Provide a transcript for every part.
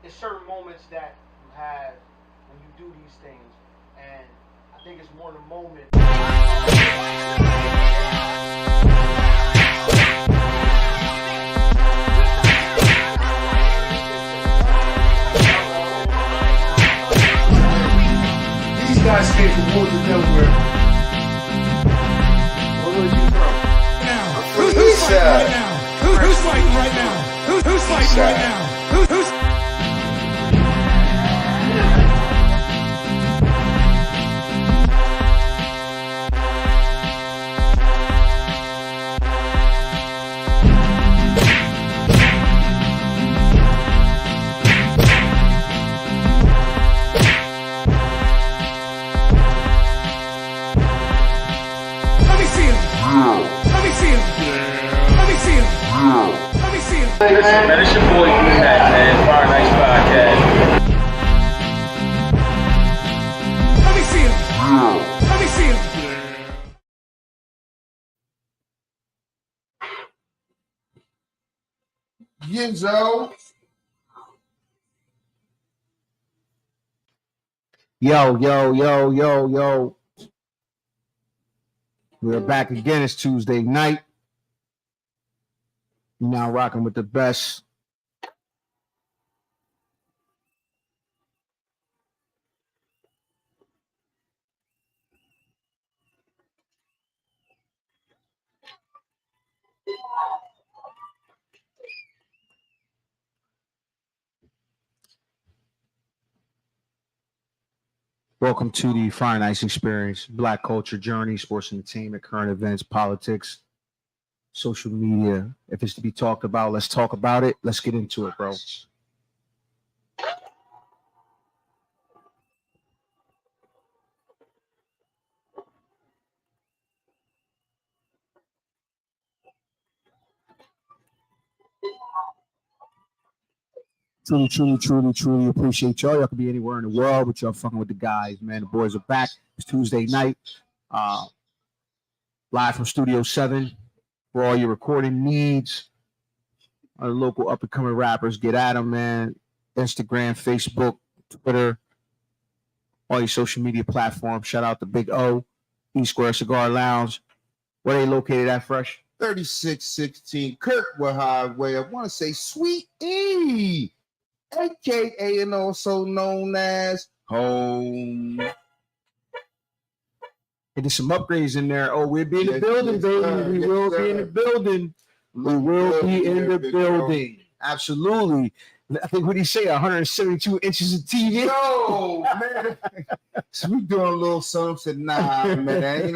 There's certain moments that you have when you do these things, and I think it's more the moment. These guys came from Woodland, Delaware. Where was you from? Now, who's fighting right now? Who's fighting right now? Who's fighting right now? Who's Man, it's your boy D-Mac, man. Fire Nights Podcast. Let me see him. Let me see him. Yenzo. Yo. We're back again. It's Tuesday night. You're now rocking with the best. Welcome to the Fire Nights Experience. Black culture journey, sports entertainment, current events, politics, social media. If it's to be talked about, let's talk about it. Let's get into it, bro. Truly appreciate y'all. Y'all could be anywhere in the world, but y'all fucking with the guys, man. The boys are back. It's Tuesday night. Live from Studio 7 for all your recording needs. Our local up-and-coming rappers, get at them, man. Instagram, Facebook, Twitter, all your social media platforms. Shout out to Big O, E Square Cigar Lounge. Where they located at, Fresh? 3616 Kirkwood Highway. I want to say Sweet E, aka and also known as Home. Hey, there's some upgrades in there. Oh, we'll be in the building, baby. We will be in the building. We will be in the building. Absolutely. I think, what do you say, 172 inches of TV? Yo, man. So we doing a little something. Said, nah, man.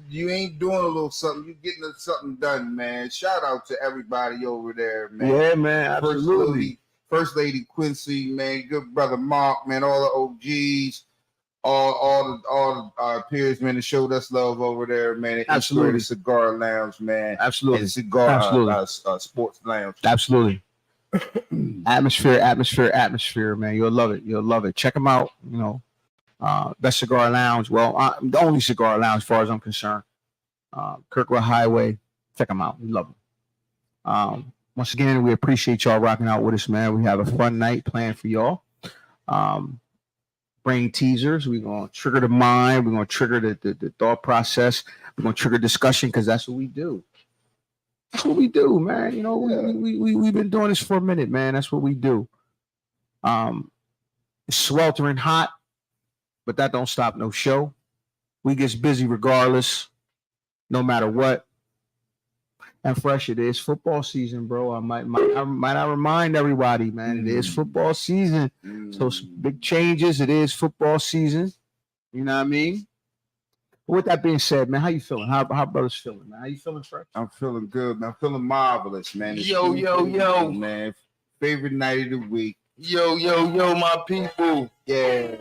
You ain't doing a little something. You getting something done, man. Shout out to everybody over there, man. Yeah, man. Absolutely. First Lady Quincy, man. Good brother Mark, man. All the OGs. All the peers, man, that showed us love over there, man. Absolutely. The Cigar Lounge, man. Absolutely. And Cigar Absolutely. Sports Lounge. Absolutely. Atmosphere, man. You'll love it. Check them out. Best Cigar Lounge. Well, the only cigar lounge, as far as I'm concerned. Kirkwood Highway. Check them out. We love them. Once again, we appreciate y'all rocking out with us, man. We have a fun night planned for y'all. Brain teasers. We're gonna trigger the mind. We're gonna trigger the thought process. We're gonna trigger discussion, because that's what we do. That's what we do, man. We've been doing this for a minute, man. That's what we do. It's sweltering hot, but that don't stop no show. We gets busy regardless, no matter what. And Fresh, it is football season, bro. I might not remind everybody, man. It is football season. So big changes. It is football season. You know what I mean? With that being said, man, how you feeling? How brothers feeling, man? How you feeling, Fresh? I'm feeling good, man. I'm feeling marvelous, man. It's Yo, man. Favorite night of the week. Yo, my people. Yeah.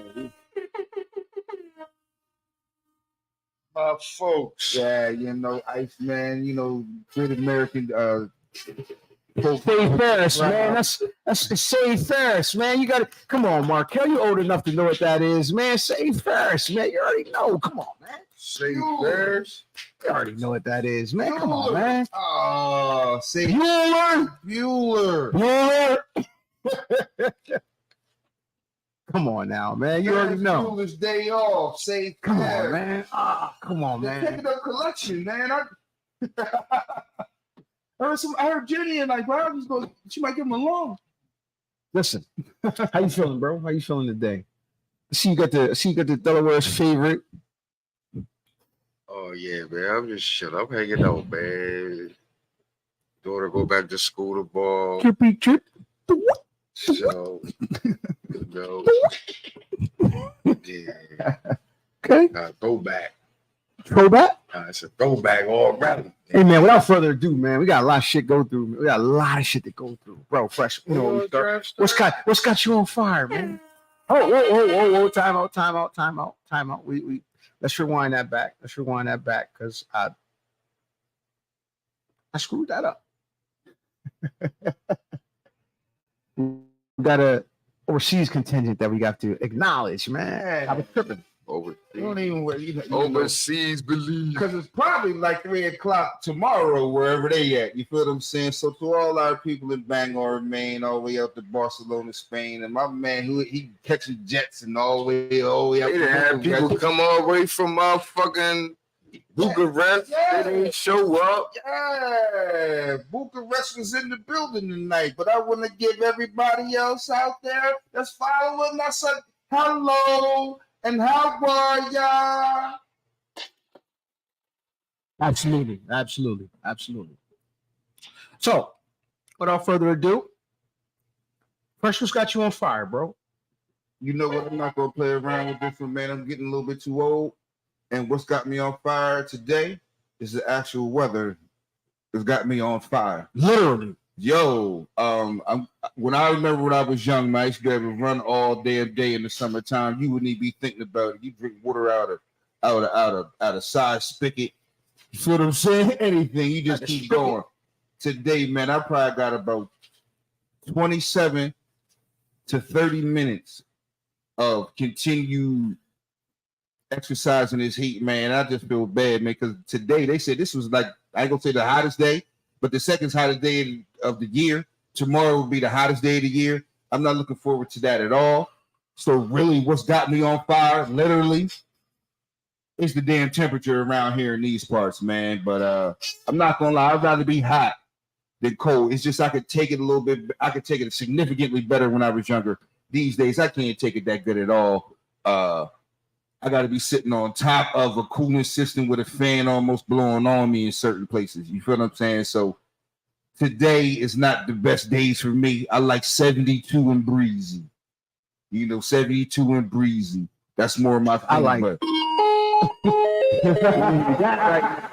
My folks. Yeah, you know, Iceman, you know, good American Save Ferris, man. That's Save Ferris, man. You gotta come on, Markel. You old enough to know what that is, man. Save Ferris, man. You already know. Come on, man. Save Ferris. You already know what that is, man. Come on, man. Oh, say Bueller. Come on now, man. You already know. Bueller's day off. Say, Come on, man. Come on, They're man. picking up collection, man. I heard Jenny and like, bro, she might give him a loan. Listen, how you feeling, bro? How you feeling today? See you got the Delaware's favorite. Oh yeah, man. I'm just chilling. I'm hanging out, man. Daughter go back to school to ball. Trip. So, you know, yeah. Okay. Throwback. Throwback? It's a throwback already. Hey man, without further ado, man, we got a lot of shit to go through. Man. We got a lot of shit to go through, bro. Fresh, you know, what's got you on fire, man? Oh, time out. We let's rewind that back. Because I screwed that up. We got a overseas contingent that we got to acknowledge, man. I was tripping. You don't even Overseas believe. because it's probably like 3:00 tomorrow wherever they at. You feel what I'm saying? So to all our people in Bangor, Maine, all the way up to Barcelona, Spain, and my man who he catching jets and all the way up. They done had people come all the way from fucking Bucharest. Yeah. They didn't show up. Yeah, Bucharest was in the building tonight, but I want to give everybody else out there that's following us a hello and how are ya? Absolutely. So, without further ado, Fresh, what's got you on fire, bro? You know what? I'm not gonna play around with this one, man. I'm getting a little bit too old. And what's got me on fire today is the actual weather that's got me on fire. Literally. Yo, when I remember when I was young, man, I used to be able to run all damn day in the summertime. You wouldn't even be thinking about it. You drink water out of side spigot. You feel what I'm saying? Anything. You just keep going. Today, man, I probably got about 27 to 30 minutes of continued exercise in this heat, man. I just feel bad, man, because today they said this was like, I ain't gonna say the hottest day, but the second hottest day of the year. Tomorrow will be the hottest day of the year. I'm not looking forward to that at all. So really what's got me on fire, literally, is the damn temperature around here in these parts, man. But I'm not gonna lie, I'd rather be hot than cold. It's just I could take it a little bit, I could take it significantly better when I was younger. These days, I can't take it that good at all. I got to be sitting on top of a cooling system with a fan almost blowing on me in certain places. You feel what I'm saying? So today is not the best days for me. I like 72 and breezy. 72 and breezy. That's more of my thing. I like but that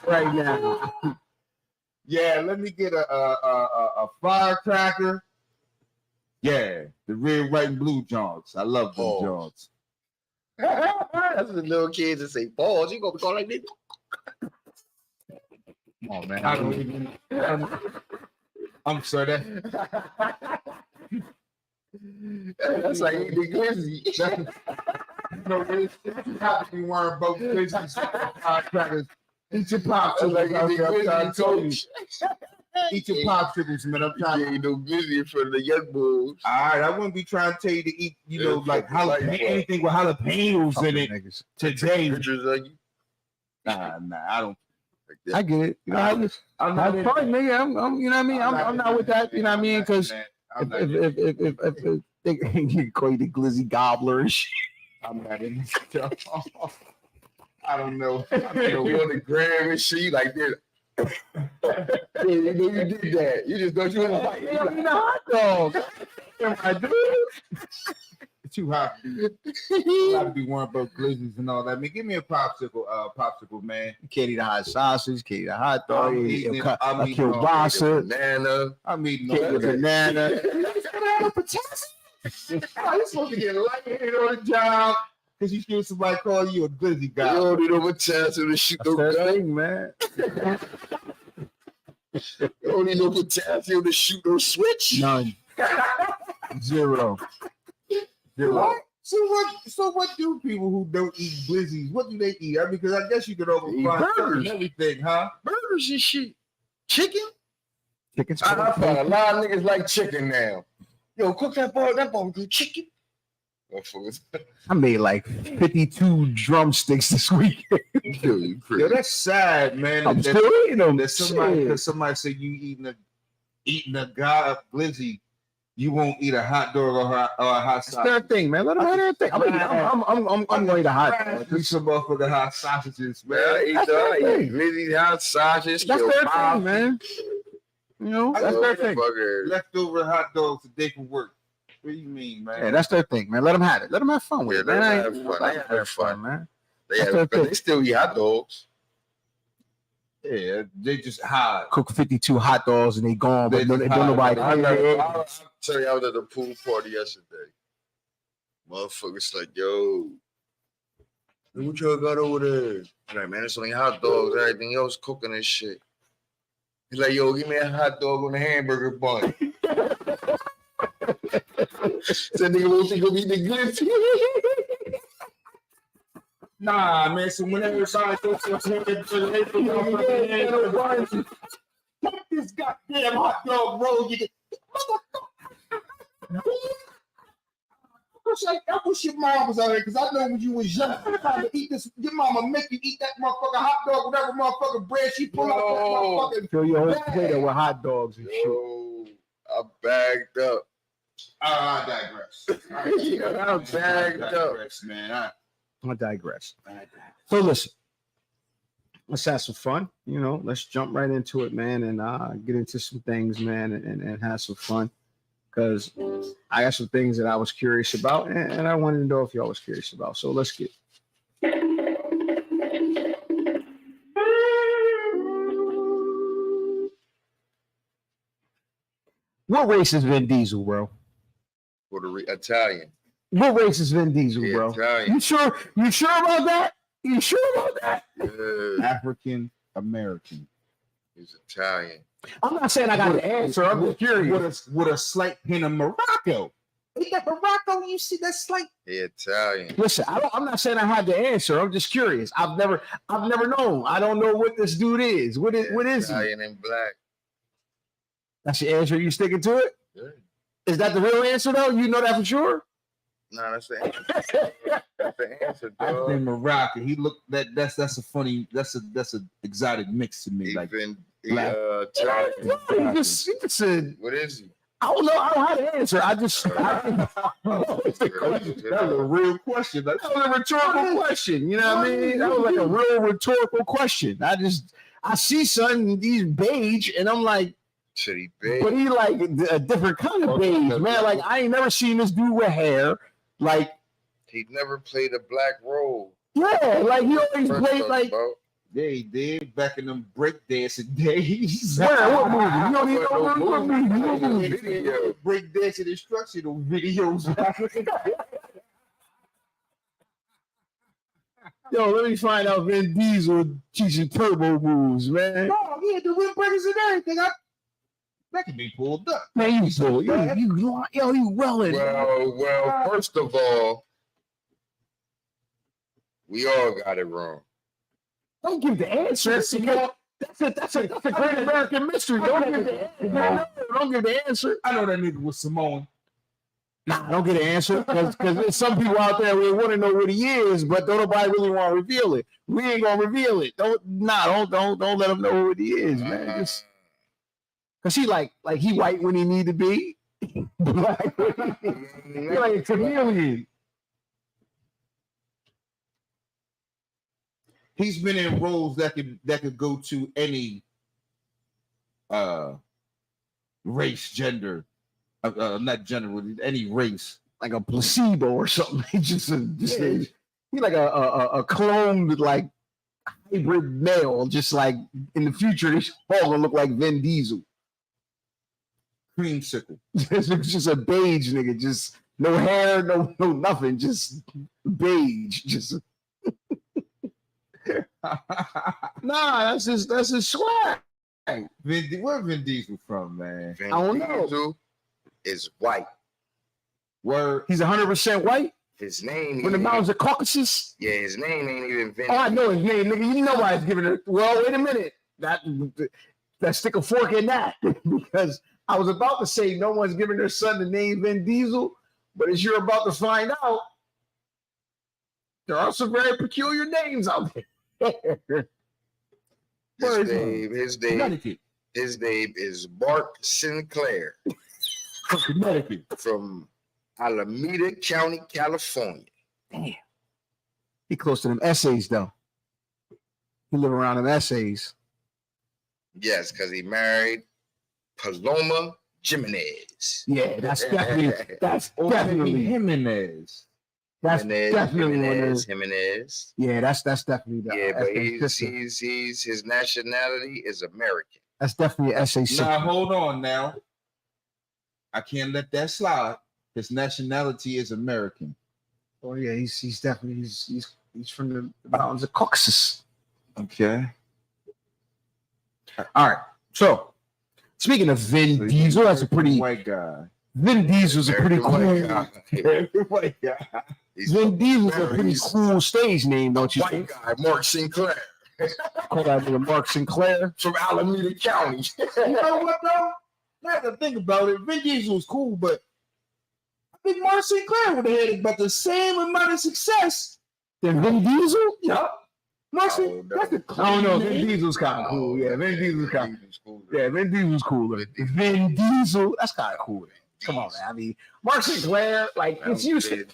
right now. Yeah, let me get a firecracker. Yeah, the red, white, and blue Johns. I love those Johns. That's the little kids that say, balls, you gonna be going like this? Come on, man. I'm sorry. That's like eating glizzy. No, it's not to be wearing both glizzies. Firecrackers. Eat your popsicles. Like eating glizzy. Eat your popsicles, man. I'm trying to eat no glizzy for the young boys. All right, I wouldn't be trying to tell you to eat, like anything with jalapenos in it today. Pictures of you. Nah, I don't. I get it. I'm not fine, nigga. I'm you know what I mean? I'm not with that, you know what I mean? Because if you call you the glizzy gobbler and shit. I'm not in I don't know. You know, on the gram and shit, you like this. Yeah, you know you did that. You just don't you want to fight. You don't eat a hot dog. I do. It's too hot. You gotta be worrying about glizzies and all that. I mean, give me a popsicle, man. You can't eat a hot sausage, can't eat a hot dog, I'm you eating eat it. a I'm eating all kielbasa, Banana. I'm eating can't eat a all that. banana. Oh, you're supposed to get lightheaded on the job because you hear somebody call you a glizzy You guy. don't need no potassium to shoot That's no that gun. thing, man. You don't need no potassium to shoot no switch. None. Zero. What? So what do people who don't eat glizzies? What do they eat? I mean, because I guess you could Eat overfind burgers. and everything, huh? Burgers and shit. Chicken? Chicken's I find a lot of niggas like chicken now. Yo, cook that barbecue chicken. Motherfuckers. I made like 52 drumsticks this week. Yo, you Yo, crazy. that's sad, man. I'm that, still eating them. that somebody say you eating a guy of glizzy, you won't eat a hot dog or a hot That's sausage. their thing, man. Let them have their thing. I'm going to eat a hot dog. Eat some motherfucking hot sausages, Man, I man. eat That's that. I their eat glizzy, hot sausage, That's their kielbasa. thing, man. You know, I that's love their thing. Motherfucker. Leftover hot dogs a day from work. What do you mean, man? Yeah, that's their thing, man. Let them have it. Let them have fun with Yeah, it, let man. 'em have fun. They have fun. man. They, That's have, their but they thing. still eat hot dogs. Yeah, they just hide. Cook 52 hot dogs and they gone, They but don't just nobody. hide. I'll tell you, I was at the pool party yesterday. Motherfuckers like, yo, what y'all got over there? I'm like, man, it's only hot dogs. Everything else cooking and shit. He's like, yo, give me a hot dog on a hamburger bun. That nigga won't think he'll eat the glizzy. Nah, man. So whenever somebody goes to fuck this goddamn hot dog roll, you get. I wish your mom was out there because I know when you was young, you tried to eat this. Your mama make you eat that motherfucking hot dog, whatever motherfucking bread she pull out that motherfucking. Fill your whole plate up with hot dogs and shit. Yo, I bagged up. I digress. I'm bagged up. digress, man. I digress. So listen, let's have some fun. You know, let's jump right into it, man, and get into some things, man, and have some fun. Because I got some things that I was curious about, and I wanted to know if y'all was curious about. So let's get. What race is Vin Diesel, bro? For the Italian. What race is Vin Diesel, Yeah, bro? Italian. You sure? You sure about that? You sure about that? Yeah, African American. he's Italian. I'm not saying I got the answer. I'm just curious. With a slight hint of Morocco. Ain't that Morocco? You see that slight? He Italian. Listen, I'm not saying I have the answer. I'm just curious. I've never known. I don't know what this dude is. What is he? Italian and black. That's your answer. You sticking to it? Yeah. Is that the real answer though? You know that for sure? Nah, that's the answer. That's the answer, dog. African Moroccan. He looked that's a funny that's a exotic mix to me. Like Even black. Italian. He just said, What is he? I don't know. I don't have the answer. That's a real question. Like, a rhetorical question. You know what I mean? That was like a real rhetorical question. I see something, these beige, and I'm like, Should he be? but he like a different kind of beige, man. Like I ain't never seen this dude with hair. Like, He never played a black role. yeah, like he always First played off, like. bro. they did back in them breakdancing days. Where? What movie? You don't even know No what movie. What movie? Video. Breakdancing instructional videos. Yo, let me find out Vin Diesel teaching turbo moves, man. No, he had the windbreakers and everything. That can be pulled up. Man, you welling. Well, first of all, we all got it wrong. Don't give the answer. That's a great American mystery. Don't give the answer. No, don't give the answer. I know that nigga was Samoan. Nah, don't get an answer because there's some people out there who want to know what he is, but don't nobody really want to reveal it. We ain't gonna reveal it. Don't let him know what he is, man. Just cause he like he white when he need to be, black. He like a chameleon. He's been in roles that could go to any race, gender, not gender, any race. Like a placebo or something. He's he's like a cloned like hybrid male. Just like in the future, he's all gonna look like Vin Diesel. Creamsicle. It's just a beige nigga, just no hair, no nothing, just beige. Just nah, that's his swag. Where Vin Diesel from, man? Vin I don't know. Diesel is white. Where He's 100% white. His name. From the mountains of Caucasus. Yeah, his name ain't even Vin. Oh, I know his name, nigga. You know why he's giving it. Well, wait a minute. That stick a fork in that because I was about to say no one's giving their son the name Vin Diesel, but as you're about to find out, there are some very peculiar names out there. His name is Mark Sinclair from Connecticut, from Alameda County, California. Damn. He close to them essays, though. He live around them essays. Yes, because he married Paloma Jimenez. Yeah, that's definitely Jimenez. That's definitely Jimenez. Yeah, that's definitely the. Yeah, but he's his nationality is American. That's definitely essay. Now hold on, now. I can't let that slide. His nationality is American. Oh yeah, he's definitely he's from the mountains of Caucasus. Okay. All right. So speaking of Vin Diesel, that's a pretty white guy. Vin Diesel's a pretty cool white guy. Vin Diesel's a pretty cool stage name, don't you think? White guy, Mark Sinclair. Call that nigga Mark Sinclair from Alameda County. You know what though? Now to think about it, Vin Diesel was cool, but I think Mark Sinclair would have had about the same amount of success than Vin Diesel. Yep. Mark that's a cool. I don't know. Vin Diesel's kind of cool. Yeah, Vin Diesel's kind of cool. Yeah, Vin Diesel's cooler. Vin Diesel, that's kind of cool. Come on, man. I mean, Mark Sinclair, like it's you say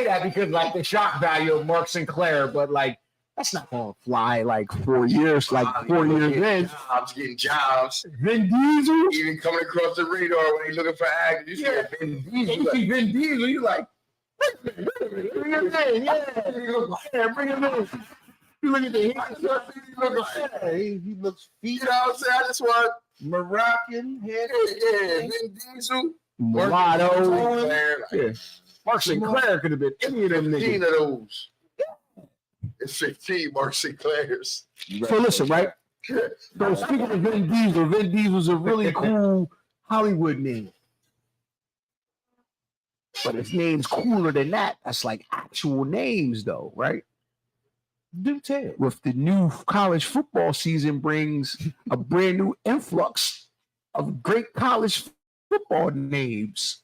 that because like the shock value of Mark Sinclair, but like that's not gonna fly like 4 years, like 4 years in. Getting jobs. Vin Diesel even coming across the radar when he's looking for actors. You see Vin Diesel. You see Vin Diesel, you like bring him in, yeah, bring him in. You look at the he looks feet. You know what I'm saying? I just want Moroccan head. Yeah, Vin Diesel. Mulatto. Yeah. Mark Sinclair could have been any of them niggas. 15 of those. It's 15 Mark Sinclairs. So listen, right? So speaking of Vin Diesel's a really cool Hollywood name. But his name's cooler than that. That's like actual names, though, right? Do tell. With the new college football season brings a brand new influx of great college football names.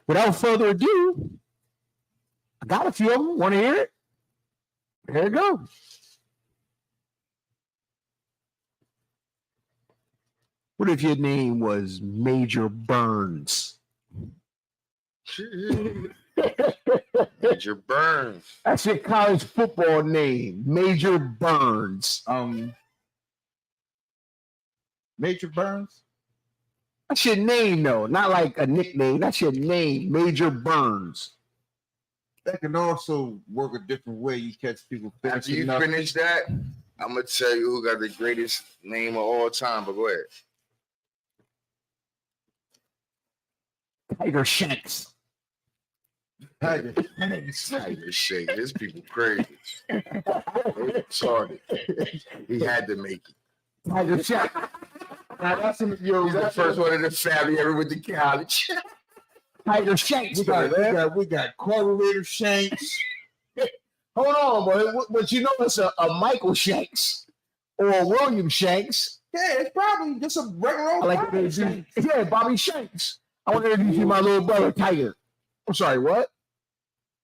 Without further ado, I got a few of them. Want to hear it? Here it goes. What if your name was Major Burns? Major Burns. That's your college football name, Major Burns. Major Burns? That's your name, though. Not like a nickname. That's your name, Major Burns. That can also work a different way. You catch people. After you finish that, I'm going to tell you who got the greatest name of all time, but go ahead. Tiger Shanks. Tiger Shanks. This people crazy. Sorry. He had to make it. Tiger Shanks. Now that's he's the first one in the family ever went to college. Tiger Shanks. We got Correlator Shanks. Hold on, boy. But you know it's a Michael Shanks or a William Shanks. Yeah, it's probably just a regular old Bobby Shanks. Yeah, Bobby Shanks. I want to introduce you to my little brother, Tiger. I'm sorry, what?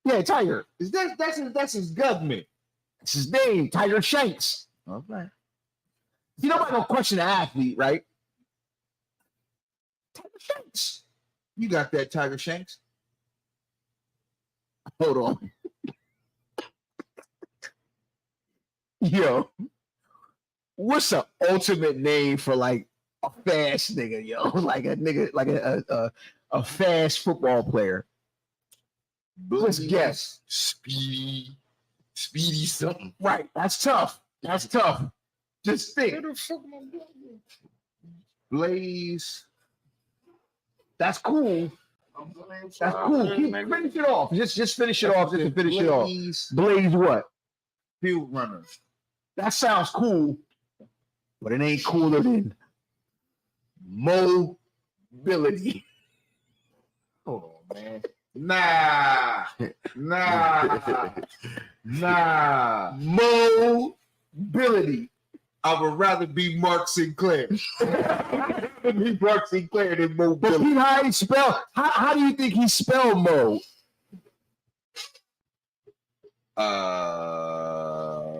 Yeah, Tiger. That's his government. That's his name, Tiger Shanks. Okay. You nobody gonna question the athlete, right? Tiger Shanks. You got that, Tiger Shanks? Hold on. Yo, what's the ultimate name for like a fast nigga, yo? Like a nigga, like a fast football player. Let's guess. Speedy something. Right, that's tough. That's tough. Just think. Where the fuck am I going? Blaze. That's cool. That's cool. Finish it off. Just finish it off. Just finish it off. Blaze what? Field runner. That sounds cool, but it ain't cooler than mobility. Hold on, man. Nah. Mobility. I would rather be Mark Sinclair. Be Mark Sinclair than But mobility. Pete, how he spell? How do you think he spelled Mo?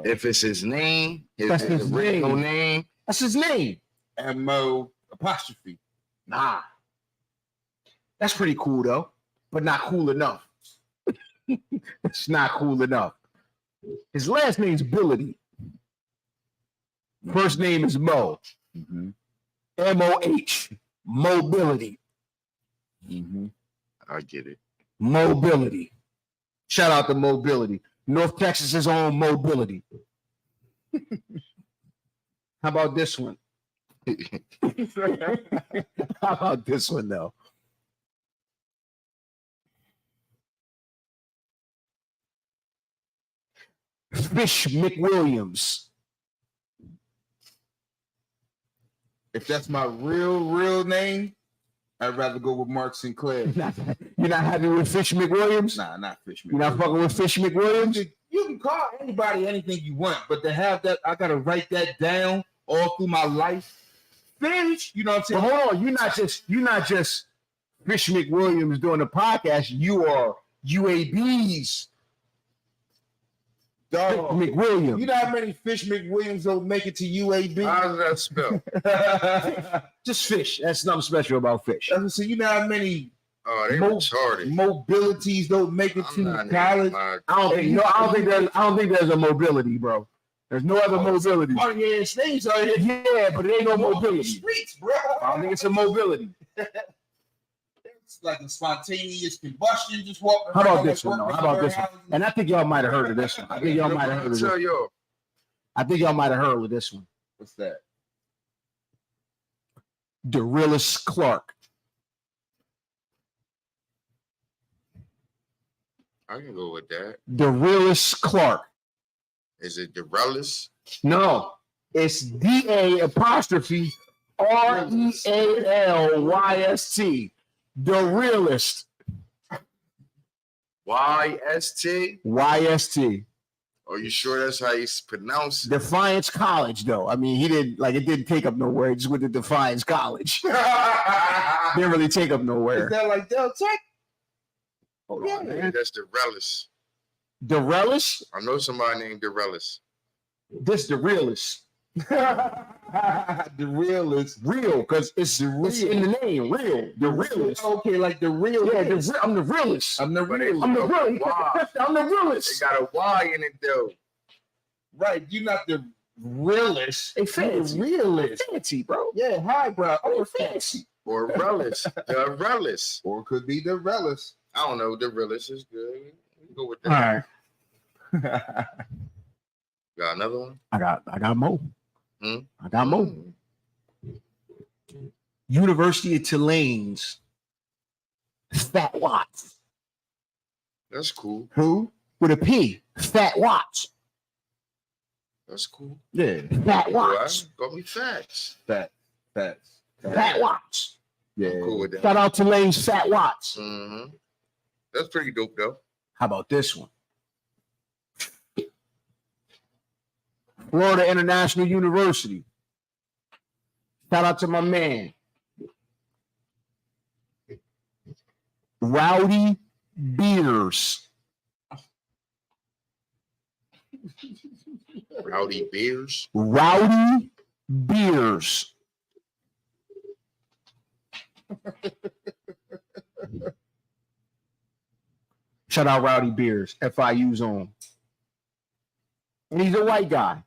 If it's his name, That's his original name. name. That's his name. M-O apostrophe. Nah. That's pretty cool though, but not cool enough. It's not cool enough. His last name's Ability. First name is Mo. Mm-hmm. M-O-H. Mobility. Mm-hmm. I get it. Mobility. Shout out to Mobility. North Texas's own Mobility. How about this one? How about this one though? Fish McWilliams. If that's my real name, I'd rather go with Mark Sinclair. You're not happy with Fish McWilliams? Nah, not Fish. You're not fucking with Fish McWilliams? You can call anybody anything you want, but to have that, I gotta write that down all through my life. Fish, you know what I'm But saying? hold on, you're not just Fish McWilliams doing the podcast. You are UAB's Fish Dog. McWilliams. You know how many Fish McWilliams don't make it to UAB? How does that spell? Just Fish. That's nothing special about Fish. So you know how many Oh, they Mo- retarded. mobilities don't make it I'm to not college? my- I don't think there's a mobility, bro. There's no other mobility. Oh yeah, it's names are here. Yeah, but it ain't no mobility. Streets, bro. I don't think it's a mobility. It's like a spontaneous combustion, just walking. How about around this one, like though? How about this one? And I think y'all might have heard of this one. I think y'all might have heard of Tell this. y'all. I think y'all might have heard of this one. What's that? Dorilus Clark. I can go with that. Dorilus Clark. Is it Dorellis? No, it's D-A apostrophe R-E-A-L-Y-S-T. The realist. Y-S-T? Y-S-T. Are you sure that's how you pronounce it? Defiance College, though. I mean, it didn't take up nowhere. He just went to Defiance College. Didn't really take up Is nowhere. that like Del Tech? Hold on, Yeah, man. that's Dorellis. The relish? I know somebody named Dorellis. This the realist. The real is Real, because it's in the name. Real. The realist. okay, like the real. Yeah, is. I'm the realist. I'm the But real. I'm the realist. Wow. I'm the They realist. got a Y in it though. Right, you're not the realist. Hey, fancy. You're the realist. Fancy, bro. Yeah, highbrow. Oh, Or fancy. Or Relish. The Relish. Or it could be the relish. I don't know. The Relish is good. We can go with All that. right. Got another one? I got more. Hmm? I got more. University of Tulane's Fat Watts. That's cool. Who? With a P. Fat Watts. That's cool. Yeah, Fat Boy, Watts. got me facts. fat. Fat Watts. Yeah, I'm cool with that. Shout out Tulane's Fat Watts. Mm-hmm. That's pretty dope though. How about this one? Florida International University. Shout out to my man. Rowdy Beers. Rowdy Beers. Rowdy Beers. Shout out Rowdy Beers, FIU's own. And he's a white guy.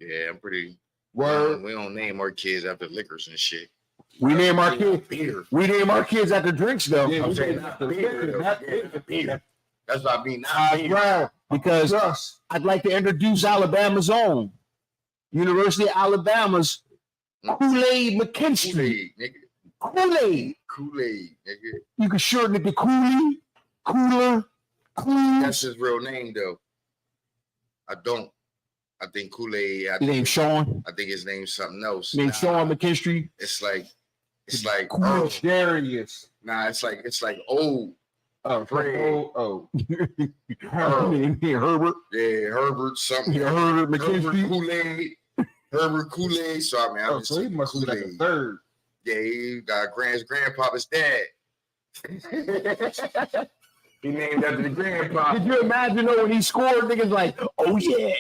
Yeah, I'm pretty. Word. We don't name our kids after liquors and shit. We name our kids. Beer. We name our kids after drinks, though. Yeah, I'm we saying name not after beer. not Beer. That's what I mean. Not beer. Right. Because Trust. I'd like to introduce Alabama's own University of Alabama's Kool-Aid McKinstry. Kool-Aid, nigga. Kool-Aid. Kool-Aid, nigga. You can shorten it to Kool-Aid, Cooler, Kool. That's his real name, though. I don't. I think Kool-Aid. His name's Sean. I think his name's something else. His name's Sean McKinstry. It's like Cool. Darius. Nah, it's like old. Oh, Fred. oh. Herbert. Yeah, Herbert something. Yeah, Herbert Herbert McKinstry. Kool-Aid. Herbert Kool-Aid. So I mean, Oh, so he must be like a third. Yeah, he got grandpapa's dad. He named after the grandpa. Could you imagine though when he scored, niggas like, oh yeah.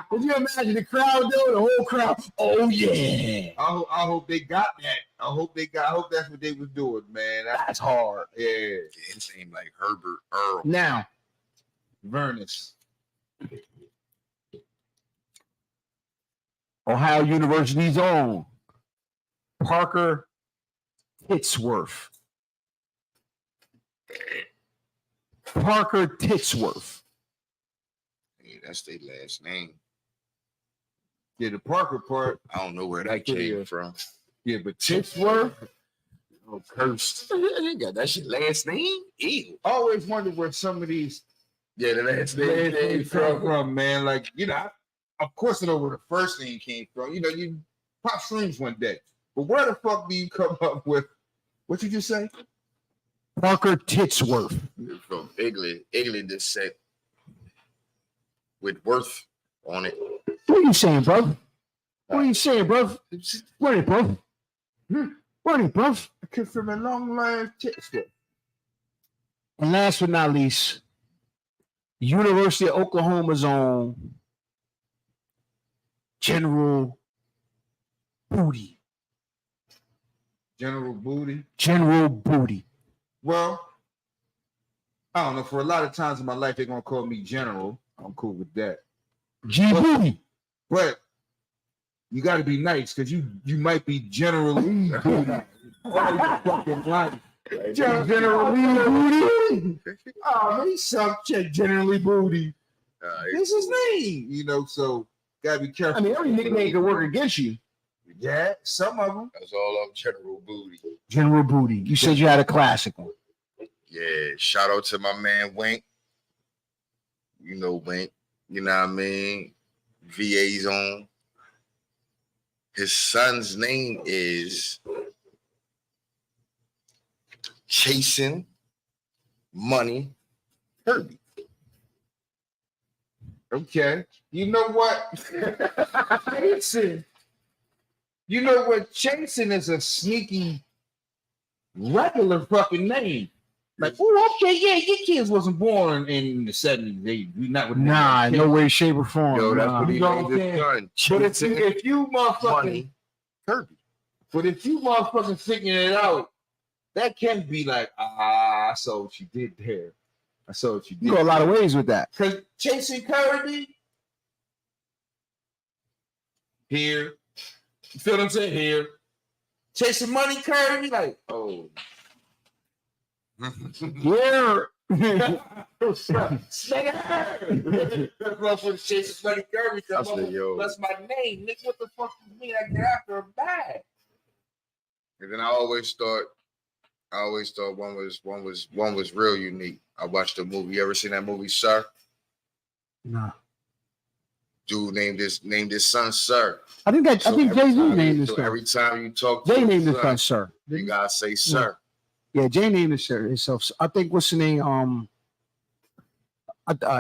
Could you imagine the crowd though, the whole crowd, oh yeah. I hope they got that. I hope that's what they was doing, man. That's hard. Yeah. His name like Herbert Earl. Now, Vernus. Ohio University's own Parker Titsworth. Parker Titsworth. Yeah, that's their last name. Yeah, the Parker part. I don't know where that Like, came yeah. from. Yeah, but Titsworth. Oh, cursed. They got that shit last name? Ew. I always wonder where some of these Yeah, the last name names came come from. from, man. Like, of course I know where the first name came from. You pop shrooms one day. But where the fuck do you come up with what you just say? Parker Titsworth. From Italy. Italy just said with worth on it. What are you saying, bro? What are you saying, bro? Run it, bro. Run it, bro. I came from a long line of Titsworth. And last but not least, University of Oklahoma's own General Booty. General Booty. General Booty. Well, I don't know. For a lot of times in my life, they're gonna call me General. I'm cool with that. G Booty. But you got to be nice because you might be General Lee Booty. All your fucking life. General Lee Booty. Oh, man, he's some chick, General Lee Booty. That's his name. So gotta be careful. I mean, every nickname can work against you. Yeah, some of them. That's all of General Booty. General Booty. You said you had a classic one. Yeah, shout out to my man Wink. You know Wink. You know what I mean? VA's on. His son's name is Chasing Money Kirby. Okay. You know what? Chasing. You know what? Chasing is a sneaky, regular fucking name. Like, oh, okay, yeah, your kids wasn't born in the 70s, 80s. We not with Nah, no way, shape, or form. Yo, that's nah. what he You know named what his I'm son. But if you motherfucking, Money Kirby. but if you motherfucking figuring it out, that can be like, I saw what you did there. I saw what you did. You go a lot of ways with that. Because Chasing Kirby, here, you feel what I'm saying? Here, Chasing Money Kirby, like, oh. Yeah. Motherfucker Chasing Money Kirby, I said, yo. that's my name. Nigga, what the fuck you mean I get after a bag? And then I always thought one was real unique. I watched the movie. You ever seen that movie, Sir? Nah. Dude named his son Sir. I think So Jay-Z named his so son. every time you talk to Jay his named his son, son, sir. you gotta say Sir. Yeah, Jay named his son himself. I think what's the name?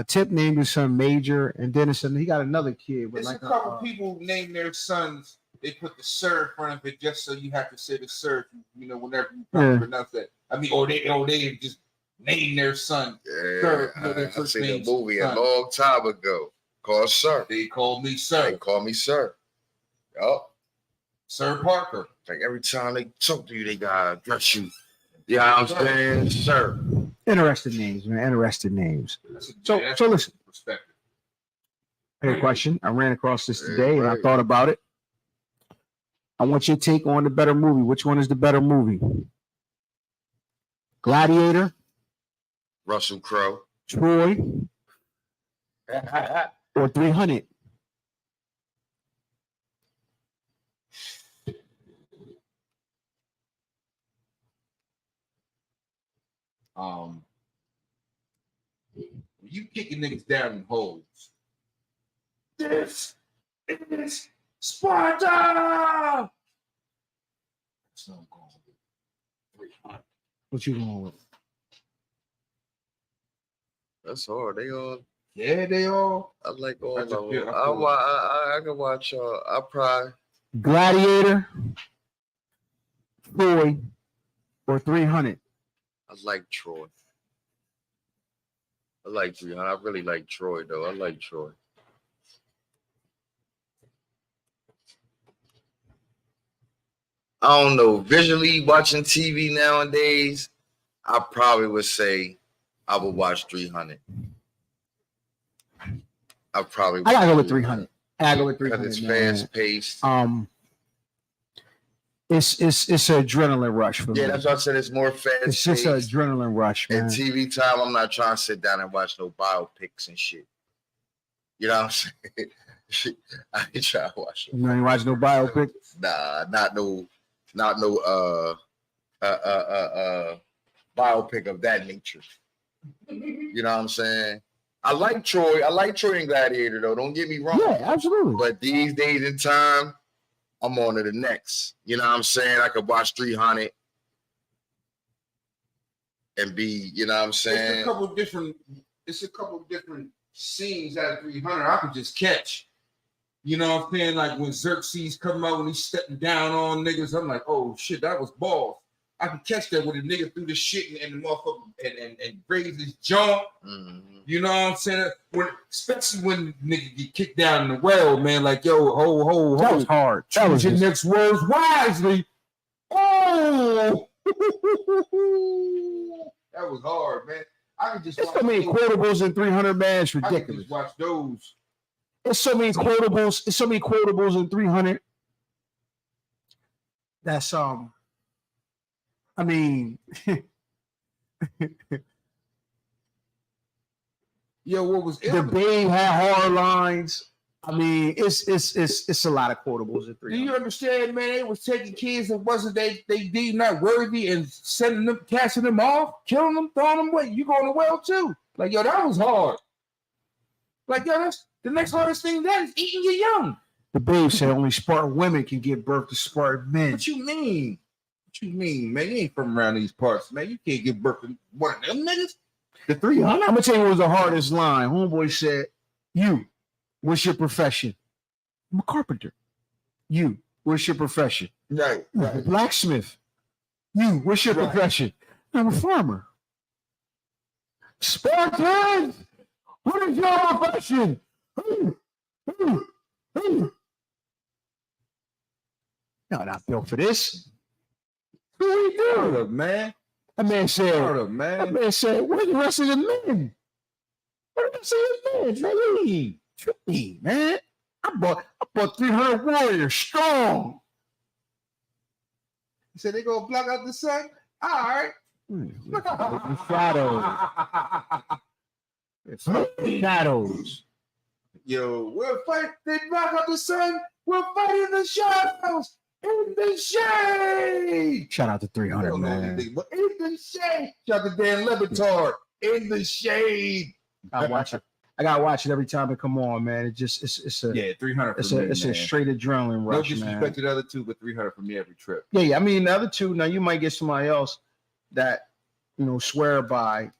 Tip named his son Major, and then he got another kid with There's like a couple people name their sons. They put the sir in front of it just so you have to say the sir. Whenever you pronounce that. I mean, or they just name their son. Yeah, Sir, I seen the name's movie son. a long time ago called Sir. They call me They sir, call me Sir. Yup. Sir Parker. Like every time they talk to you, they gotta address you. Yeah, you know what I'm saying, Sir. interesting names, man. Interesting names. That's So listen. perspective. Hey, question. I ran across this today and I Right. thought about it. I want your take on the better movie. Which one is the better movie? Gladiator, Russell Crowe. Troy, or 300? You kicking niggas down in holes. This is Sparta. So I'm going with 300. What you going with? That's hard. They all. Yeah, they all. I like all of That's a them. good- I I feel- can watch. I probably. Gladiator, Troy, or 300? I like Troy. I like 300. I really like Troy though. I like Troy. I don't know. Visually watching TV nowadays, I probably would say I would watch 300. I probably. I gotta go with 300. I gotta go with because 300. it's man. fast paced. It's an adrenaline rush for me. Yeah, that's what I said. It's more fast It's paced. just an adrenaline rush, man. And TV time, I'm not trying to sit down and watch no biopics and shit. You know what I'm saying? I ain't trying to watch You ain't watch no biopic? Nah, not no biopic of that nature. You know what I'm saying? I like Troy. I like Troy and Gladiator though. Don't get me wrong. Yeah, absolutely. But these days in time, I'm on to the next. You know what I'm saying? I could watch 300 and be, you know what I'm saying? It's a couple different scenes out of 300 I could just catch. You know what I'm saying? Like when Xerxes come out and he's stepping down on niggas, I'm like, oh shit, that was balls. I can catch that when the nigga threw the shit and the motherfucker and grazed his jaw. Mm-hmm. You know what I'm saying? Especially when nigga get kicked down in the well, man. Like, yo, ho. That was hard. That was Choose your just, next words wisely. Oh, that was hard, man. I could just there's watch so many those. quotables in 300, man. It's I could ridiculous. just watch those. There's so many quotables. There's so many quotables in 300. That's I mean, Yo, what was the Babe had hard lines. I mean, it's a lot of quotables in Do you 300. understand, man? They was taking kids that wasn't they deemed not worthy and sending them, casting them off, killing them, throwing them away. You going to well too? Like, yo, that was hard. Like, yo, that's the next hardest thing. That is eating your young. The Babe said only Spartan women can give birth to Spartan men. What you mean? What you mean, man? You ain't from around these parts, man. You can't give birth to one of them niggas. The 300. I'm gonna tell you what was the hardest line. Homeboy said, "You, what's your profession?" I'm a carpenter. You, what's your profession? Right, I'm a blacksmith. You, what's your Right. profession? I'm a farmer. Spartan, what is your profession? No, not built for this. Who we doing, man? That man said, Florida, that man. man said, where's the rest of the men? Where's the rest of the men? Man, trip me, man. I bought 300 warriors strong. He said they gonna block out the sun. All right. Shadows. Shadows. Yo, we'll fight. They block out the sun. We'll fight in the shadows, in the shade. Shout out to 300, Don't know man. anything, but in the shade. Shout out to Dan Lebatard. In the shade. I watch it. I gotta watch it every time it come on, man. It just it's a Yeah, 300 it's for a me, it's a man. straight adrenaline No rush, disrespect man. to the other two, but 300 for me every trip. Yeah. I mean, the other two. Now you might get somebody else that swear by,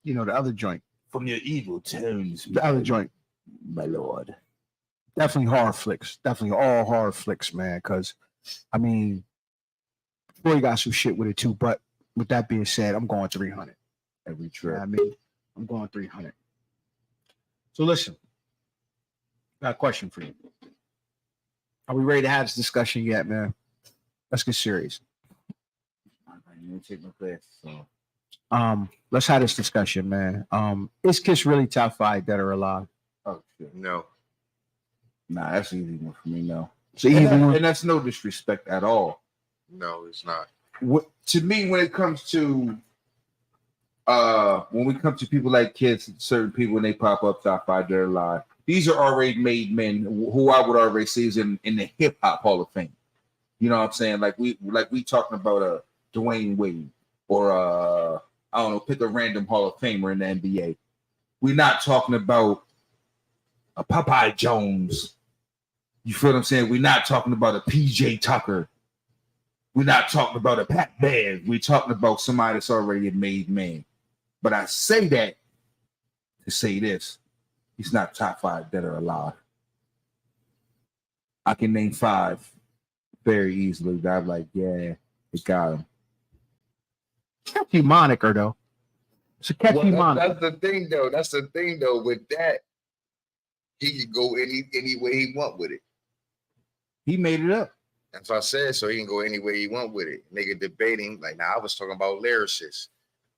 the other joint. From your evil tones, The other joint, my lord. Definitely horror flicks. Definitely all horror flicks, man. Because, I mean, Troy got some shit with it too. But with that being said, I'm going 300 every You know trip. what I mean, I'm going 300. So listen, got a question for you. Are we ready to have this discussion yet, man? Let's get serious. You didn't take my glasses off. Let's have this discussion, man. Is Kiss really top 5 dead or alive? Oh shit. No. Nah, that's an easy one for me. No. So even And that's no disrespect at all. No, it's not. To me, when it comes to people like kids, certain people when they pop up top 5 dead or alive, these are already made men who I would already say is in the hip hop Hall of Fame. You know what I'm saying? Like we talking about Dwayne Wade or I don't know, pick a random Hall of Famer in the NBA. We're not talking about a Popeye Jones. You feel what I'm saying? We're not talking about a PJ Tucker. We're not talking about a Pat Bear. We're talking about somebody that's already a made man. But I say that to say this. He's not top 5 dead or alive. I can name 5 very easily that I'm like, yeah, it got him. catchy moniker though. It's a catchy moniker. That's the thing though. That's the thing though. With that, he could go any way he want with it. He made it up. That's what I said. So he can go any way he want with it. Nigga debating like, now I was talking about lyricists.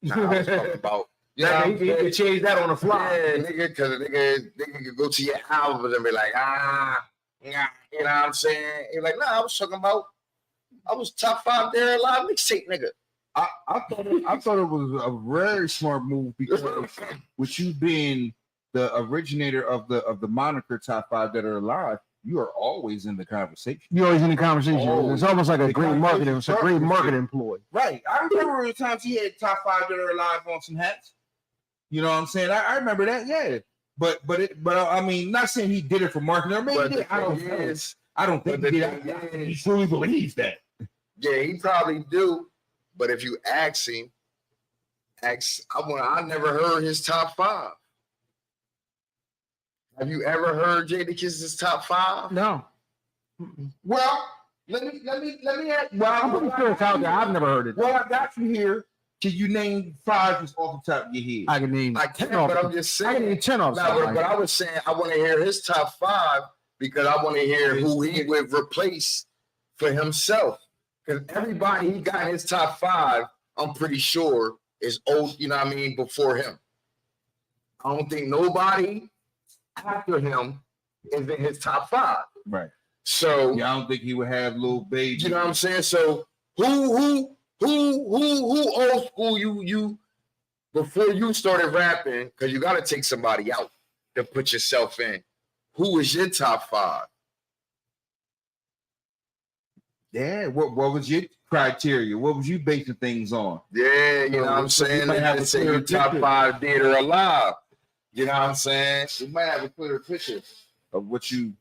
Now I was talking about. You know, he can change that on the fly. Yeah, nigga, because a nigga could go to your albums and be like, you know what I'm saying? You're like, nah, I was top 5 there alive mixtape, nigga. I thought it was a very smart move because with you being the originator of the moniker top 5 that are alive, you are always in the conversation. You're always in the conversation. Oh, it's almost like a the great marketing. It's a great conversation marketing ploy. Right. I remember the times he had top 5 that are alive on some hats. You know what I'm saying? I remember that. Yeah. But I mean, not saying he did it for marketing. Or maybe he did. I don't think he did. He truly believes that. Yeah, he probably do. But if you ask him, I never heard his top 5. Have you ever heard Jadakiss's top 5? No. Well, let me ask. Well, I'm pretty sure it's out there. I've never heard it. Well, I got you here. Can you name 5 just off the top of your head? I can name. I can, but I'm just saying. I can name 10 off. But I was saying I want to hear his top 5 because I want to hear who he would replace for himself. Because everybody he got in his top 5, I'm pretty sure is old. You know what I mean? Before him, I don't think nobody after him is in his top 5. Right. So yeah, I don't think he would have Lil Baby. You know what I'm saying? So who old school you before you started rapping? Because you got to take somebody out to put yourself in. Who was your top 5? Yeah. What was your criteria? What was you basing things on? Yeah, you know what I'm saying? They have to say your top 5 dead or alive. You know what I'm saying? We might have a clearer picture of what you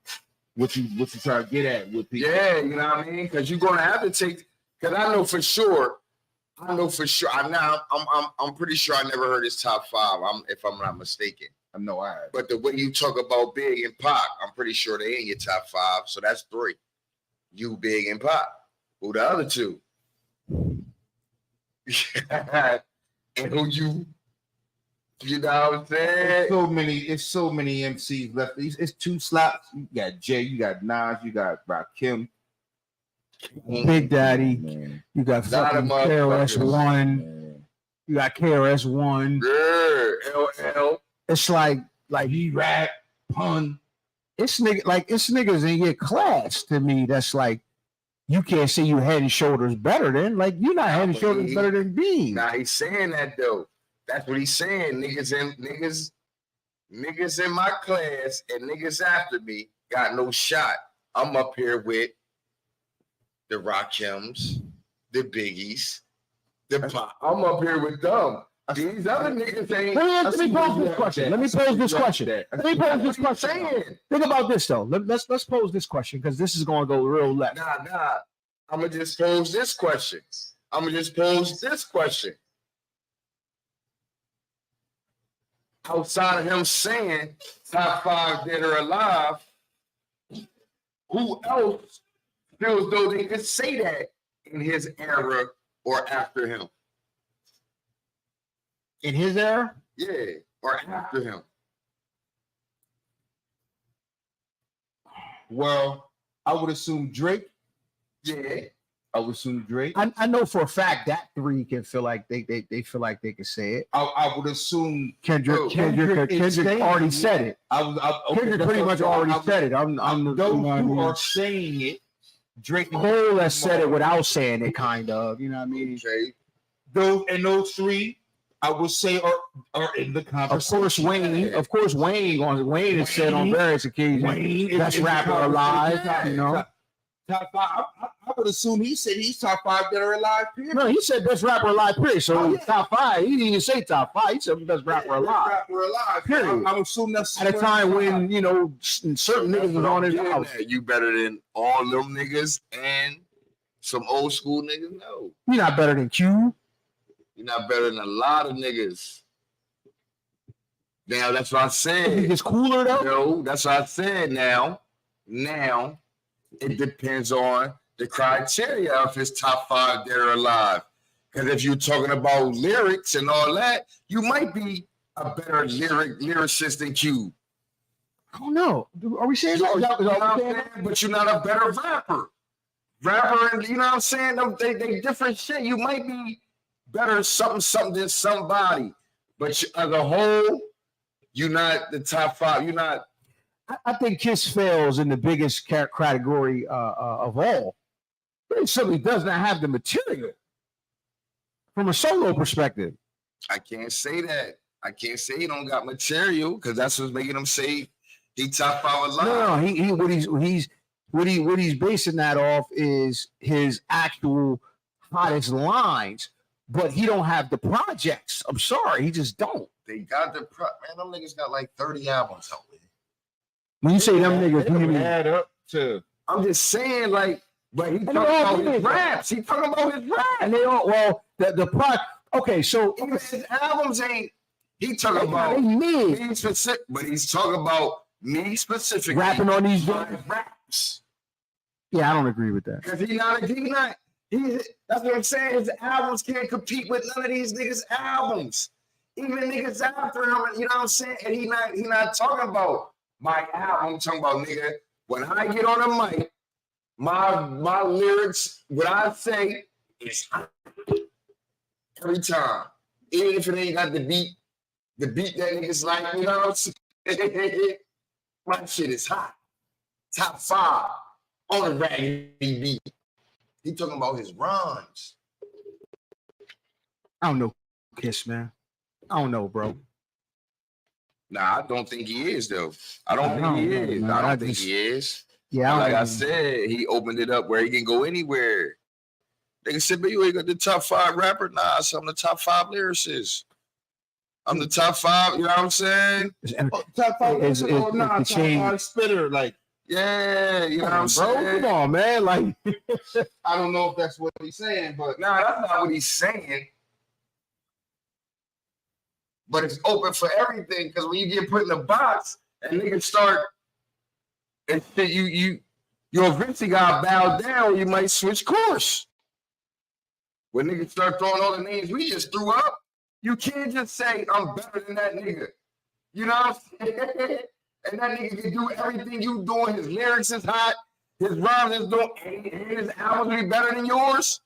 trying to get at with people. Yeah, you know what I mean? Because you're gonna have to take. Because I know for sure. I'm pretty sure I never heard his top 5. If I'm not mistaken. I know I have. But the way you talk about Big and Pac, I'm pretty sure they in your top 5. So that's 3. You, Big, and Pac. Who the other 2? And who you? You know what I'm saying? It's so many MCs left. It's 2 slots. You got Jay, you got Nas, you got Rakim, Big Daddy. Man. You got fucking KRS-One. You got KRS-One. Yeah, LL. It's like Rap, Pun. It's niggas in your class to me. That's like you can't say you head and shoulders better than. Like you're not head and shoulders better than B. Nah, he's saying that though. That's what he's saying. Niggas in my class and niggas after me got no shot. I'm up here with the Rakims, the Biggies, the Pop. I'm up here with them. These other niggas ain't. Let me pose this question. Let me pose this question. Think about this though. Let's pose this question because this is gonna go real left. Nah. I'm gonna just pose this question. Outside of him saying top 5 dead or alive, who else feels though they could say that in his era or after him? In his era? Yeah, or after him. Well, I would assume Drake. Yeah. I would assume Drake. I know for a fact that three can feel like they feel like they can say it. I would assume Kendrick already said it. Kendrick pretty much already said it. I'm those you know who what I mean? are saying it. Drake and Cole has said it without saying it, kind of. You know what I mean? Okay. Those three, I would say, are in the conversation. Of course, Wayne has said on various occasions, best rapper alive. You know, top five. I would assume he said he's top five that are alive. Period. no, he said best rapper alive. Period. So top five. He didn't even say top five. He said best rapper alive. Rapper alive. Period. I'm assuming that's At a time when certain niggas was on his house. You better than all them niggas and some old school niggas? No. You're not better than Q. You're not better than a lot of niggas. Now, that's what I said. It's cooler though. No, that's what I said. Now, it depends on the criteria of his top five that are alive. Because if you're talking about lyrics and all that, you might be a better lyricist than Q. I don't know. Are we saying that? But you're not a better rapper. And you know what I'm saying? They different shit. You might be better something than somebody. But as a whole, you're not the top five. You're not. I think Kiss fails in the biggest category of all. It simply does not have the material from a solo perspective. I can't say that. I can't say he don't got material because that's what's making him say he top five alive. No, what he's basing that off is his actual hottest lines, but he don't have the projects. I'm sorry, he just don't. They got man. Them niggas got like 30 albums out there. When you say them niggas, you mean add up to? I'm just saying, like, but he talking about his raps. He talking about his raps, and they all the project. Okay, so even his albums ain't. He talking about me specific, but he's talking about me specifically rapping on these raps. Yeah, I don't agree with that. Because that's what I'm saying. His albums can't compete with none of these niggas' albums. Even niggas after him, you know what I'm saying? And he not talking about my album. I'm talking about, nigga, when I get on a mic, my lyrics, what I say is hot. Every time. Even if it ain't got the beat that niggas like, you know what I'm saying? My shit is hot. Top five on the raggedy beat. He talking about his rhymes. I don't know, Kiss, man. I don't know, bro. Nah, I don't think he is, though. I don't think he is. Man. I don't think he is. Yeah, like I said, he opened it up where he can go anywhere. They can say, but you ain't got the top five rapper. Nah, so I'm the top five lyricist. I'm the top five, you know what I'm saying? Top five top five spitter, like. Yeah, you know what I'm saying? Come on, man. Like, I don't know if that's what he's saying, but nah, that's not what he's saying. But it's open for everything because when you get put in a box and niggas start and shit, you eventually gotta bow down. You might switch course. When niggas start throwing all the names we just threw up, you can't just say I'm better than that nigga. You know what I'm saying? And that nigga can do everything you doing. His lyrics is hot. His rhymes is doing. And his albums be better than yours.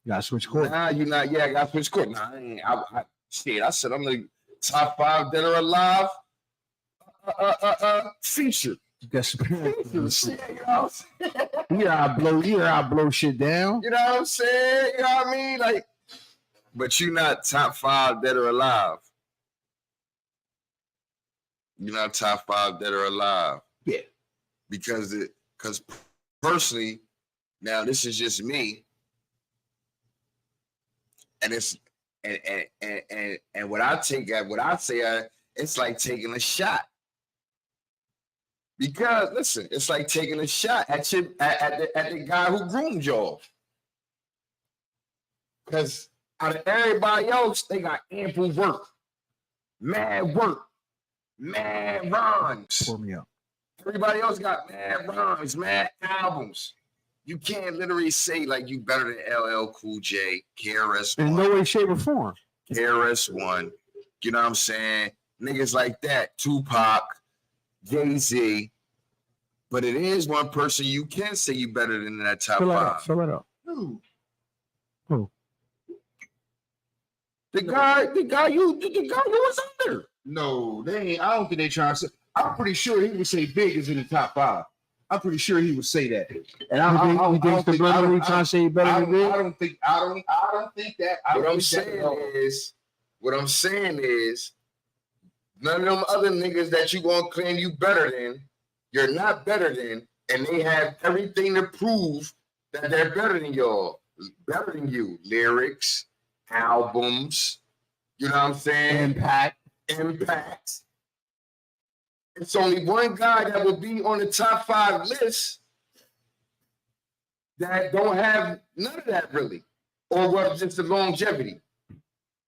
You gotta switch course. Nah, you not. Yeah, I gotta switch course. Nah, shit. I said I'm the top five that are alive. Feature. That's shit, you know what I'm saying? I blow shit down. You know what I'm saying? You know what I mean? Like, but you not top five that are alive. You're not top five that are alive. Yeah. Because personally, now this is just me. And it's and what I say, it's like taking a shot. Because listen, it's like taking a shot at the guy who groomed y'all. Because out of everybody else, they got ample work, mad rhymes. Pour me up. Everybody else got mad rhymes, mad albums. You can't literally say like you better than LL Cool J, KRS-One. In no way, shape, or form. KRS-One. You know what I'm saying? Niggas like that. Tupac, Jay-Z. But it is one person you can say you better than that top Fill it five. up. Fill it up. Who? The guy you was under. No, they ain't. I don't think they trying to say. I'm pretty sure he would say Big is in the top 5. I'm pretty sure he would say that. And I don't think the Blender trying to say you better than Big? I don't think that. What I'm saying is, none of them other niggas that you gonna claim you better than, you're not better than, and they have everything to prove that they're better than y'all, better than you. Lyrics, albums, you know what I'm saying? Impact. It's only one guy that will be on the top 5 list that don't have none of that really, or what, just the longevity.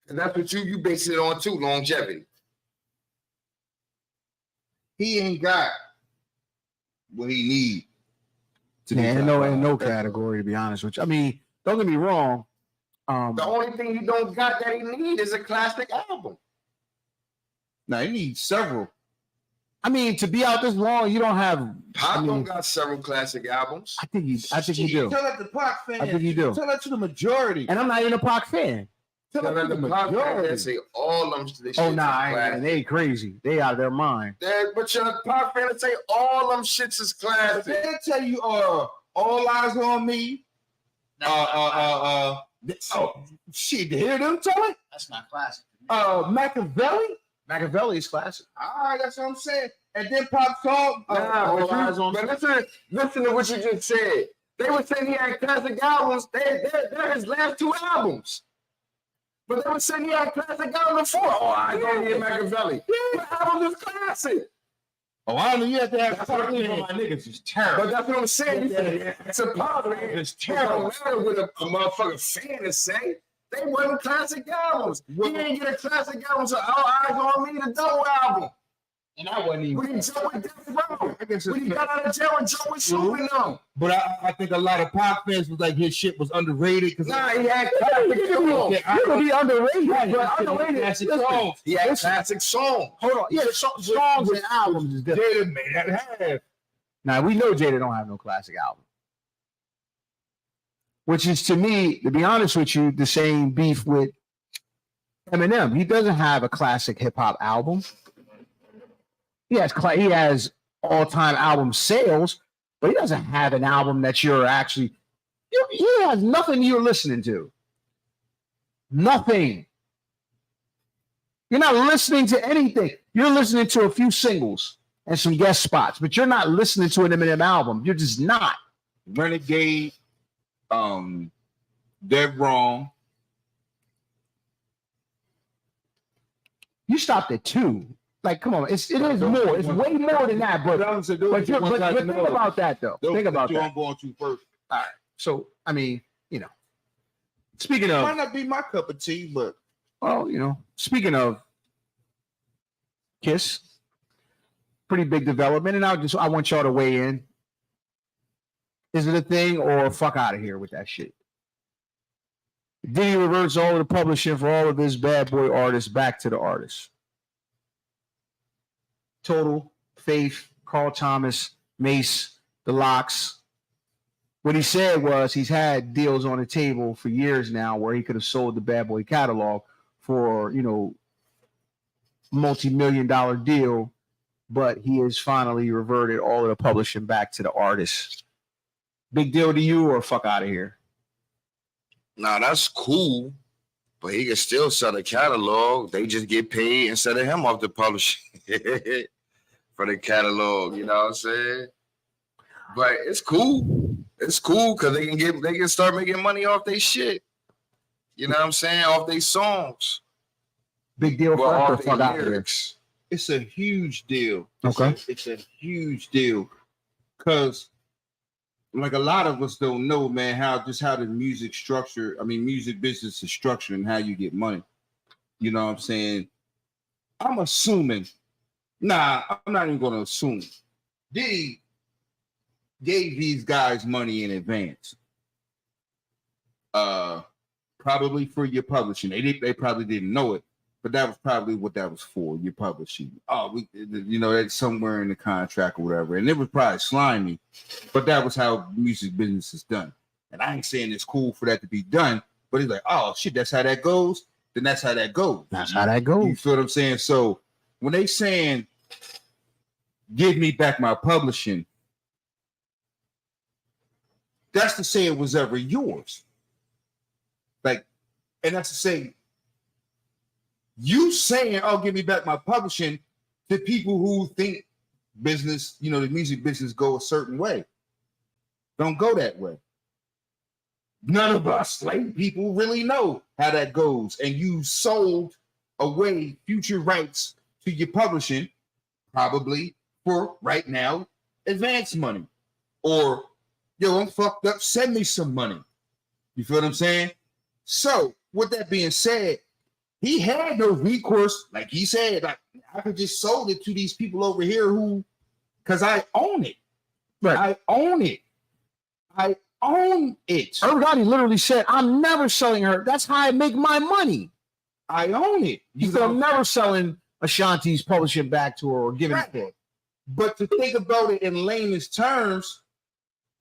And that's what you base it on too, longevity. He ain't got what he need. In no category, to be honest with you. I mean, don't get me wrong. The only thing he don't got that he need is a classic album. Now he needs several. I mean, to be out this long, you don't have. Pop don't got several classic albums. I think you do. Tell that to Pac fans. I think you do. Tell that to the majority. And I'm not even a Pac fan. Tell that to the majority. Say all them. Oh nah, they crazy. They out of their mind. But your Pop fans say all them shits is classic. They tell you, all eyes on me. Shit, to hear them tell it? That's not classic. Machiavelli? Machiavelli is classic. All right, that's what I'm saying. And then Pop talk. But listen to what you just said. They were saying he had classic albums. They're his last 2 albums. But they were saying he had classic albums before. Oh, I don't need Machiavelli. The album is classic. Oh, I don't know. You have to have part of my niggas is terrible. But that's what I'm saying. It's a positive. It's terrible. It don't matter what a motherfucking fan is saying. They wasn't classic albums. He didn't get a classic album to All Eyes on Me, the double album. And I wasn't even. When Joe with Death Row. When he got out of jail and Joe was shooting them. But I think a lot of Pop fans was like his shit was underrated because he had classic songs. You can be underrated, but underrated. Classic songs. He had classic songs. Hold on, yeah, songs and albums is different. Jada may not have. Now we know Jada don't have no classic album, which is to me, to be honest with you, the same beef with Eminem. He doesn't have a classic hip hop album. He has all-time album sales, but he doesn't have an album that you're actually. He has nothing you're listening to. Nothing. You're not listening to anything. You're listening to a few singles and some guest spots, but you're not listening to an Eminem album. You're just not. Renegade, Dead Wrong. You stopped at 2. Like, come on, it is more. It's way more than that. But think about that, though. Think about that. I'm going to first. All right. So, I mean, speaking of, might not be my cup of tea, but speaking of Kiss, pretty big development, and I want y'all to weigh in. Is it a thing or fuck out of here with that shit? Diddy reverts all of the publishing for all of his bad boy artists back to the artists. Total, Faith, Carl Thomas, Mace, The Lox. What he said was he's had deals on the table for years now where he could have sold the Bad Boy catalog for, multi-million-dollar deal, but he has finally reverted all of the publishing back to the artists. Big deal to you or fuck out of here? Nah, that's cool, but he can still sell the catalog. They just get paid instead of him off the publishing for the catalog. You know what I'm saying? But it's cool. It's cool because they can start making money off their shit. You know what I'm saying? Off their songs. Big deal for us or fuck out of here? It's a huge deal. Okay. It's a huge deal because like a lot of us don't know, man, how the music business is structured and how you get money. You know what I'm saying? I'm assuming. Nah, I'm not even going to assume. Diddy gave these guys money in advance. Probably for your publishing. They probably didn't know it, but that was probably what that was for. You're publishing. Oh, that's somewhere in the contract or whatever. And it was probably slimy, but that was how music business is done. And I ain't saying it's cool for that to be done, but he's like, oh shit, that's how that goes. Then that's how that goes. That's how that goes. You feel what I'm saying? So when they saying, give me back my publishing, that's to say it was ever yours. Like, and that's to say, you saying, oh, give me back my publishing to people who think business, the music business go a certain way. Don't go that way. None of us, like people, really know how that goes. And you sold away future rights to your publishing, probably for right now, advance money. Or, yo, I'm fucked up, send me some money. You feel what I'm saying? So, with that being said, he had no recourse, like he said, like I could just sold it to these people over here because I own it. Right. I own it. I own it. Irv Gotti literally said, I'm never selling her. That's how I make my money. I own it. I'm never selling Ashanti's publishing back to her or giving it to her. But to think about it in layman's terms,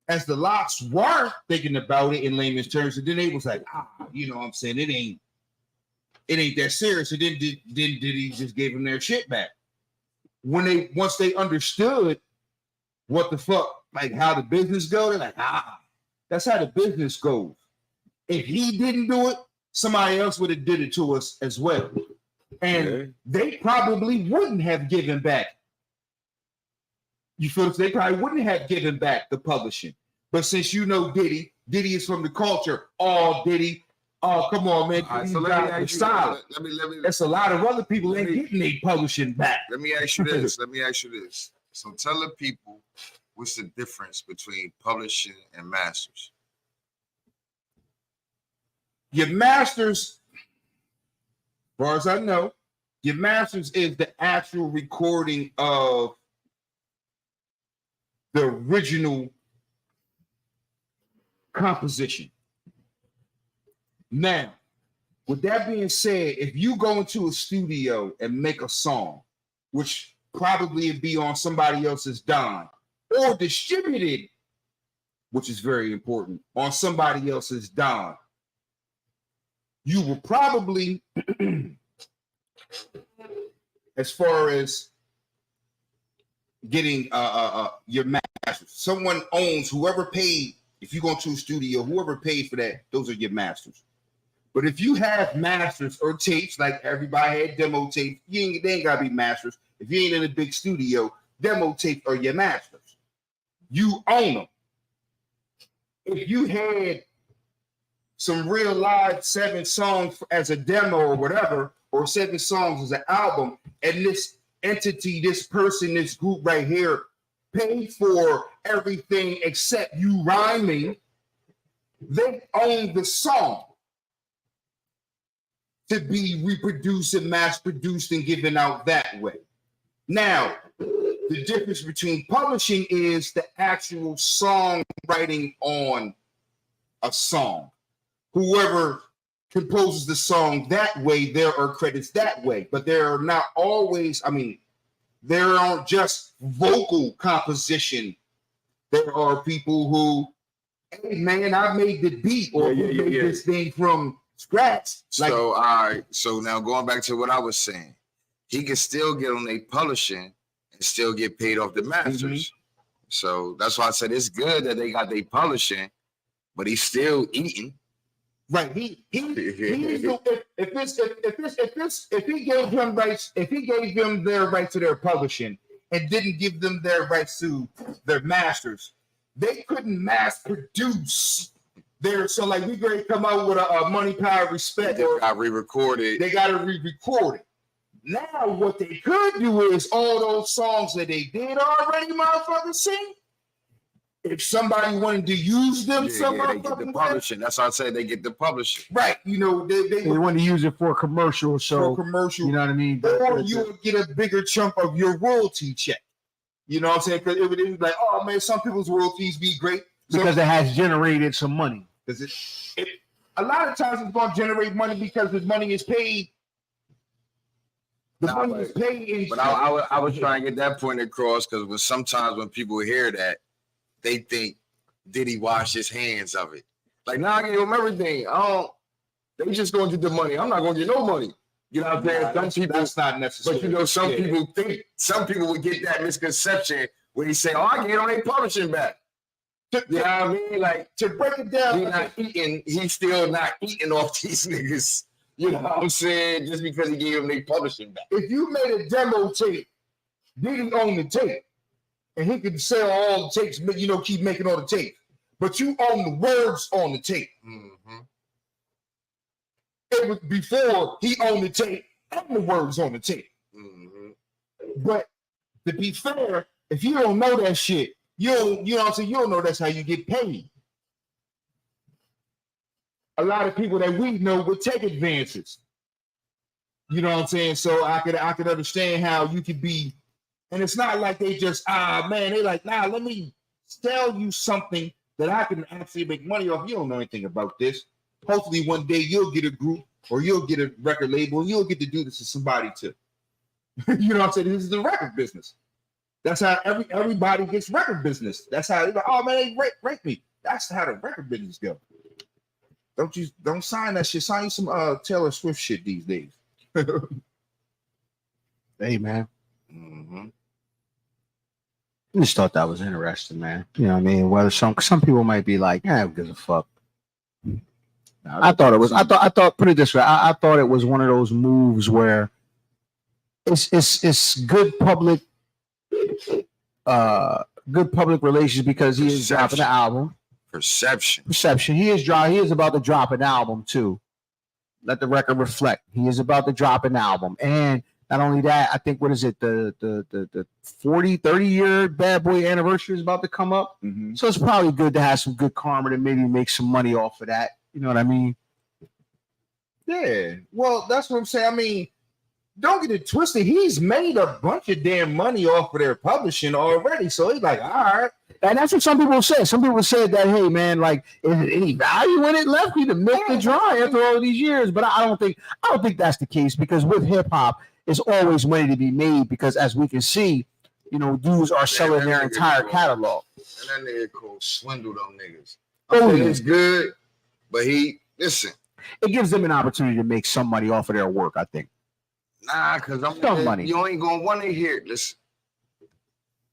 as the Locks weren't thinking about it in layman's terms, and then they was like, you know what I'm saying? It ain't that serious. And then Diddy just gave them their shit back. Once they understood what the fuck, like how the business go, they're like, that's how the business goes. If he didn't do it, somebody else would have did it to us as well. And they probably wouldn't have given back. You feel me? They probably wouldn't have given back the publishing. But since Diddy is from the culture. Oh, Diddy. Oh, come on, man. Right, so let me That's a lot of other people ain't getting their publishing back. Let me ask you this. So tell the people what's the difference between publishing and masters? Your masters, as far as I know, your masters is the actual recording of the original composition. Now, with that being said, if you go into a studio and make a song, which probably would be on somebody else's dime, or distributed, which is very important, on somebody else's dime, you will probably, as far as getting your masters, someone owns whoever paid. If you go into a studio, whoever paid for that, those are your masters. But if you have masters or tapes, like everybody had demo tapes, they ain't gotta be masters. If you ain't in a big studio, demo tapes are your masters. You own them. If you had some real live 7 songs as a demo or whatever, or 7 songs as an album, and this entity, this person, this group right here paid for everything except you rhyming, they own the song to be reproduced and mass produced and given out that way. Now, the difference between publishing is the actual songwriting on a song. Whoever composes the song that way, there are credits that way, but there are not always, there aren't just vocal composition. There are people who, hey man, I made the beat or made this thing from scratch. So, all right. So now going back to what I was saying, he can still get on a publishing and still get paid off the masters. Mm-hmm. So that's why I said it's good that they got their publishing, but he's still eating. Right. If he gave them rights, if he gave them their right to their publishing and didn't give them their rights to their masters, they couldn't mass produce their. So like we going to come out with a Money, Power, Respect. They got re-recorded. They got to re-record it. Now what they could do is all those songs that they did already, motherfuckers, sing. If somebody wanted to use them, they get the publishing. That's why I say they get the publishing. Right. They want to use it for a commercial. So for commercial, you know what I mean? Or you would get a bigger chunk of your royalty check. You know what I'm saying? Because it was like, oh man, some people's royalties be great. Because it has generated some money. Because a lot of times it's going to generate money because the money is paid The Nah, money but- is paid in. But I was trying to get that point across because sometimes when people hear that, they think Diddy washed his hands of it. Like, nah, I give him everything. They just gonna get the money. I'm not gonna get no money. You know what I'm saying? Some people, that's not necessary. but you know, some people think, some people would get that misconception when he say, "Oh, I get on their publishing back." You know what I mean? Like, to break it down, he's still not eating off these niggas. You know what I'm saying? Just because he gave them their publishing back. if you made a demo tape, Diddy owned the tape, and he could sell all the tapes, you know, keep making all the tapes. But you own the words on the tape. Mm-hmm. It was before he owned the tape and the words on the tape. Mm-hmm. But to be fair, if you don't know that shit, you know what I'm saying, you don't know that's how you get paid. A lot of people that we know would take advances. You know what I'm saying? So I could understand how you could be, and it's not like they just they like, nah, let me sell you something that I can actually make money off. You don't know anything about this. Hopefully one day you'll get a group or you'll get a record label and you'll get to do this to somebody too. You know what I'm saying? This is the record business. That's how everybody gets record business. That's how they go, oh man, they rape me. That's how the record business go. Don't sign that shit. Sign you some Taylor Swift shit these days. Hey, man. Mm-hmm. I just thought that was interesting, man. You know what I mean? Whether some people might be like, who gives a fuck? I thought it was. I thought. Put it this way. I thought it was one of those moves where it's good public relations because he is dropping the album. Perception. He is about to drop an album too. Let the record reflect. He is about to drop an album, and not only that, I think what is it? The 30-year Bad Boy anniversary is about to come up. Mm-hmm. So it's probably good to have some good karma to maybe make some money off of that. You know what I mean? Yeah. Well, that's what I'm saying. I mean, don't get it twisted. He's made a bunch of damn money off of their publishing already. So he's like, all right. And that's what some people say. Some people said that, hey, man, like, is there any value in it left? You to milk the dry after all these years. But I don't think that's the case, because with hip hop, there's always money to be made, because as we can see, you know, dudes are selling their entire catalog. And that nigga called swindle them niggas. Oh, It's good, but listen. It gives them an opportunity to make some money off of their work, I think. Nah, because money. You ain't gonna want to hear it. Listen,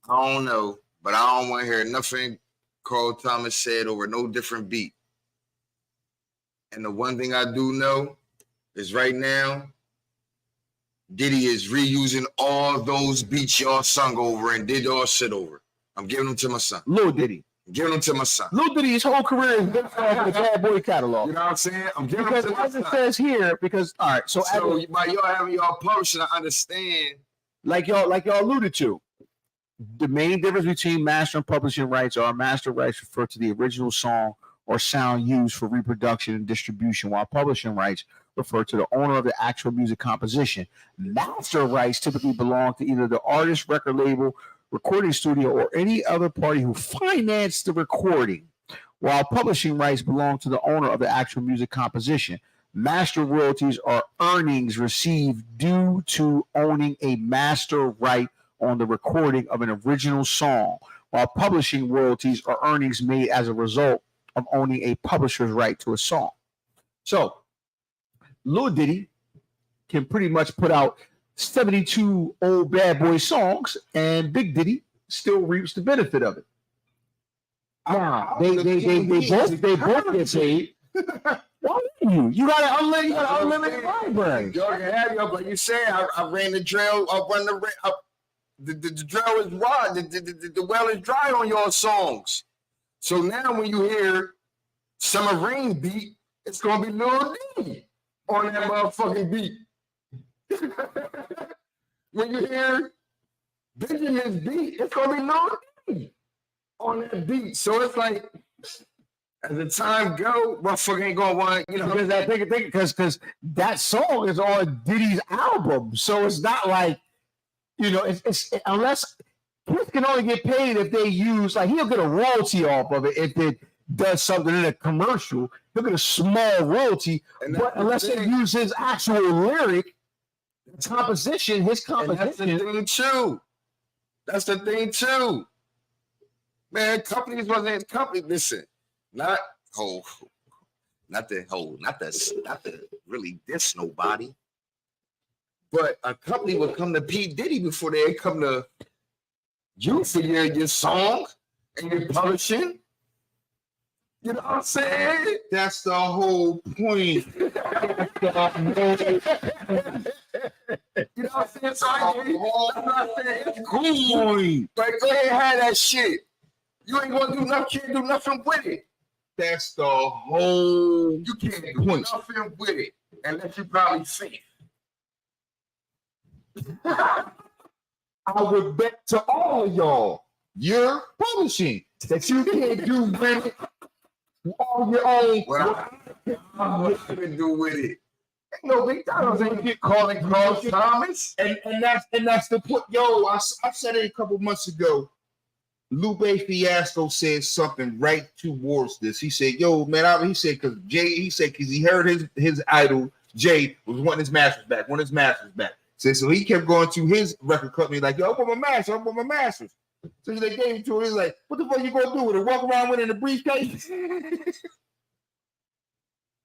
I don't know, but I don't want to hear nothing Carl Thomas said over no different beat. And the one thing I do know is right now, Diddy is reusing all those beats y'all sung over and did all shit over. I'm giving them to my son. Lil Diddy. I'm giving them to my son. Lil Diddy, his whole career is built off the Bad Boy catalog. You know what I'm saying? I'm giving Because them to my as it son. says here, because all right, so by y'all having y'all publishing, I understand. like y'all alluded to, the main difference between master and publishing rights are master rights refer to the original song or sound used for reproduction and distribution, while publishing rights refer to the owner of the actual music composition. Master rights typically belong to either the artist, record label, recording studio, or any other party who financed the recording, while publishing rights belong to the owner of the actual music composition. Master royalties are earnings received due to owning a master right on the recording of an original song, while publishing royalties are earnings made as a result of owning a publisher's right to a song. So, Lil Diddy can pretty much put out 72 old Bad Boy songs, and Big Diddy still reaps the benefit of it. Now, they both get paid. Why wouldn't you? You got an unlimited library. Y'all can have y'all, but you say I ran the drill. I run the drill is raw. The well is dry on your songs. So now when you hear Summer Rain beat, it's gonna be Lil Diddy on that motherfucking beat. When you hear Benjamin's beat, it's gonna be Lil Diddy on that beat. So it's like, as the time go, motherfucker ain't gonna want, you know. Because that song is on Diddy's album, so it's not like, you know, it's unless Chris can only get paid if they use, like, he'll get a royalty off of it if it does something in a commercial. He'll get a small royalty, but unless they use his actual lyric, composition, his And that's the composition. thing too. That's the thing too. Man, companies wasn't company. Listen, not to really diss nobody. But a company would come to P. Diddy before they come to you for your song and your publishing. You know what I'm saying? That's the whole point. You know what I'm saying? So that's what I'm saying. It's cool. Point. But go ahead and have that shit. You ain't gonna do nothing, can't do nothing with it. That's the whole You can't do point. nothing with it unless you probably safe. I would bet to all of y'all, you're publishing, that you can't do with it on your own. What I can do with it. Ain't no big time. Ain't get calling Carl Thomas. And that's the point. Yo, I said it a couple months ago. Lupe Fiasco said something right towards this. He said, "Yo, man," he said because he heard his idol Jay was wanting his masters back. So he kept going to his record company like, "Yo, I want my masters." So they gave him to him. He's like, "What the fuck you gonna do with it? Walk around with it in a briefcase?" And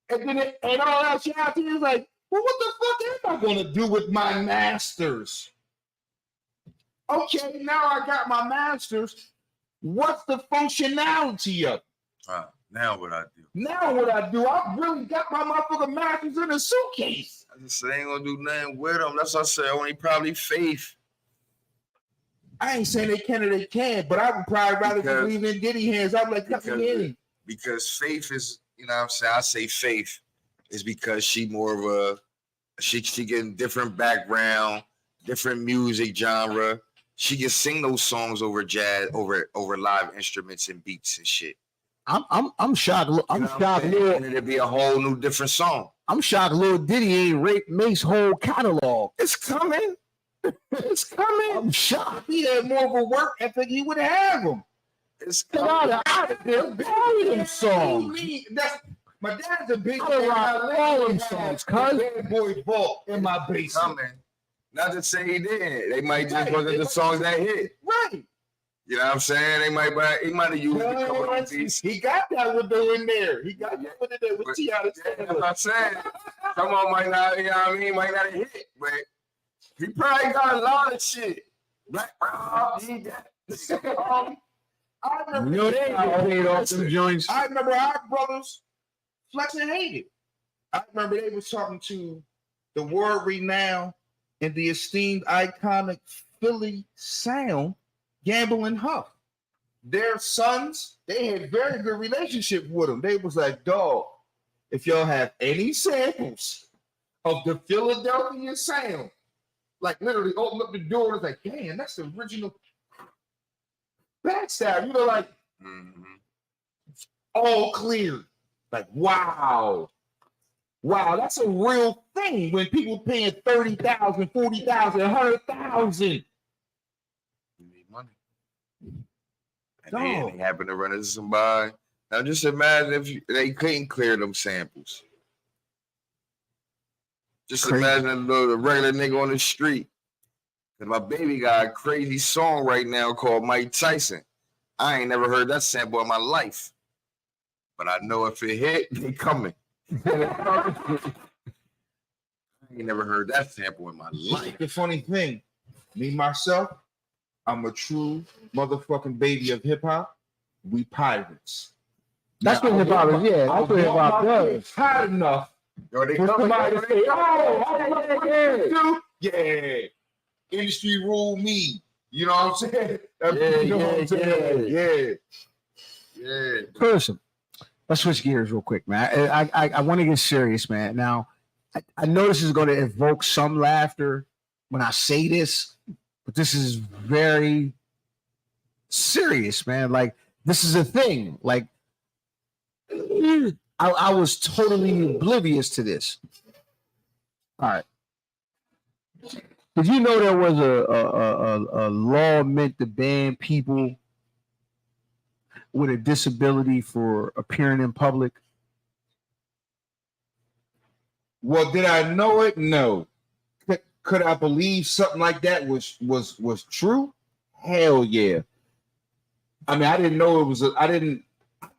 then and all that shit out there, he's like, "Well, what the fuck am I gonna do with my masters?" Okay, now I got my masters. What's the functionality of it? Now what I do? Now what I do? I really got my motherfucking masters in a suitcase. I just said I ain't gonna do nothing with them. That's what I said. Only probably Faith. I ain't saying they can or they can't, but I would probably rather just leave in Diddy hands. I'm like, cut me in. Because Faith is, you know what I'm saying? I say Faith is because she more of she getting different background, different music genre. She can sing those songs over jazz, over live instruments and beats and shit. I'm shocked. I'm shocked. And it'd be a whole new different song. I'm shocked. Lil Diddy ain't raped Mace's whole catalog. It's coming. It's coming. I'm shocked. He had more of a work ethic. He would have them. It's Get coming. out of there. Bury them songs. My dad's a big I rock all them songs, cuz. Bad boy vault in my basement. Coming. Not to say he didn't. They might just wasn't the songs that hit. Right. You know what I'm saying? He might have used a couple of these. He got that window in there. He got that window there with T.I. That's what I'm saying. Some of them might not, you know what I mean? Might not hit, but he probably got a lot of shit. Black Rob, he got. I remember You know they get paid off them joints. I remember our brothers Flex and Hated. I remember they was talking to the world renowned and the esteemed iconic Philly sound, Gamble and Huff. Their sons, they had very good relationship with them. They was like, dog, if y'all have any samples of the Philadelphia sound, like literally open up the door and it's like, damn, that's the original backstab. You know, like all clear. Like, wow. Wow, that's a real thing when people paying 30,000, 40,000, 100,000. You need money. And they happen to run into somebody. Now just imagine if they couldn't clear them samples. Just imagine the regular nigga on the street. Cause my baby got a crazy song right now called Mike Tyson. I ain't never heard that sample in my life. But I know if it hit, they coming. I ain't never heard that sample in my life. The funny thing, me myself, I'm a true motherfucking baby of hip hop. We pirates. That's what hip hop is. Yeah, that's what hip hop does. Hot enough Yo, they for coming. somebody to say, "Oh, yeah, industry rule me." You know what I'm saying? Yeah. Listen, let's switch gears real quick, man. I want to get serious, man. Now, I know this is going to evoke some laughter when I say this, but this is very serious, man. Like, this is a thing. Like, I was totally oblivious to this. All right. Did you know there was a law meant to ban people with a disability for appearing in public? Well, did I know it? No. could I believe something like that was true? Hell yeah. I mean, I didn't know it was. I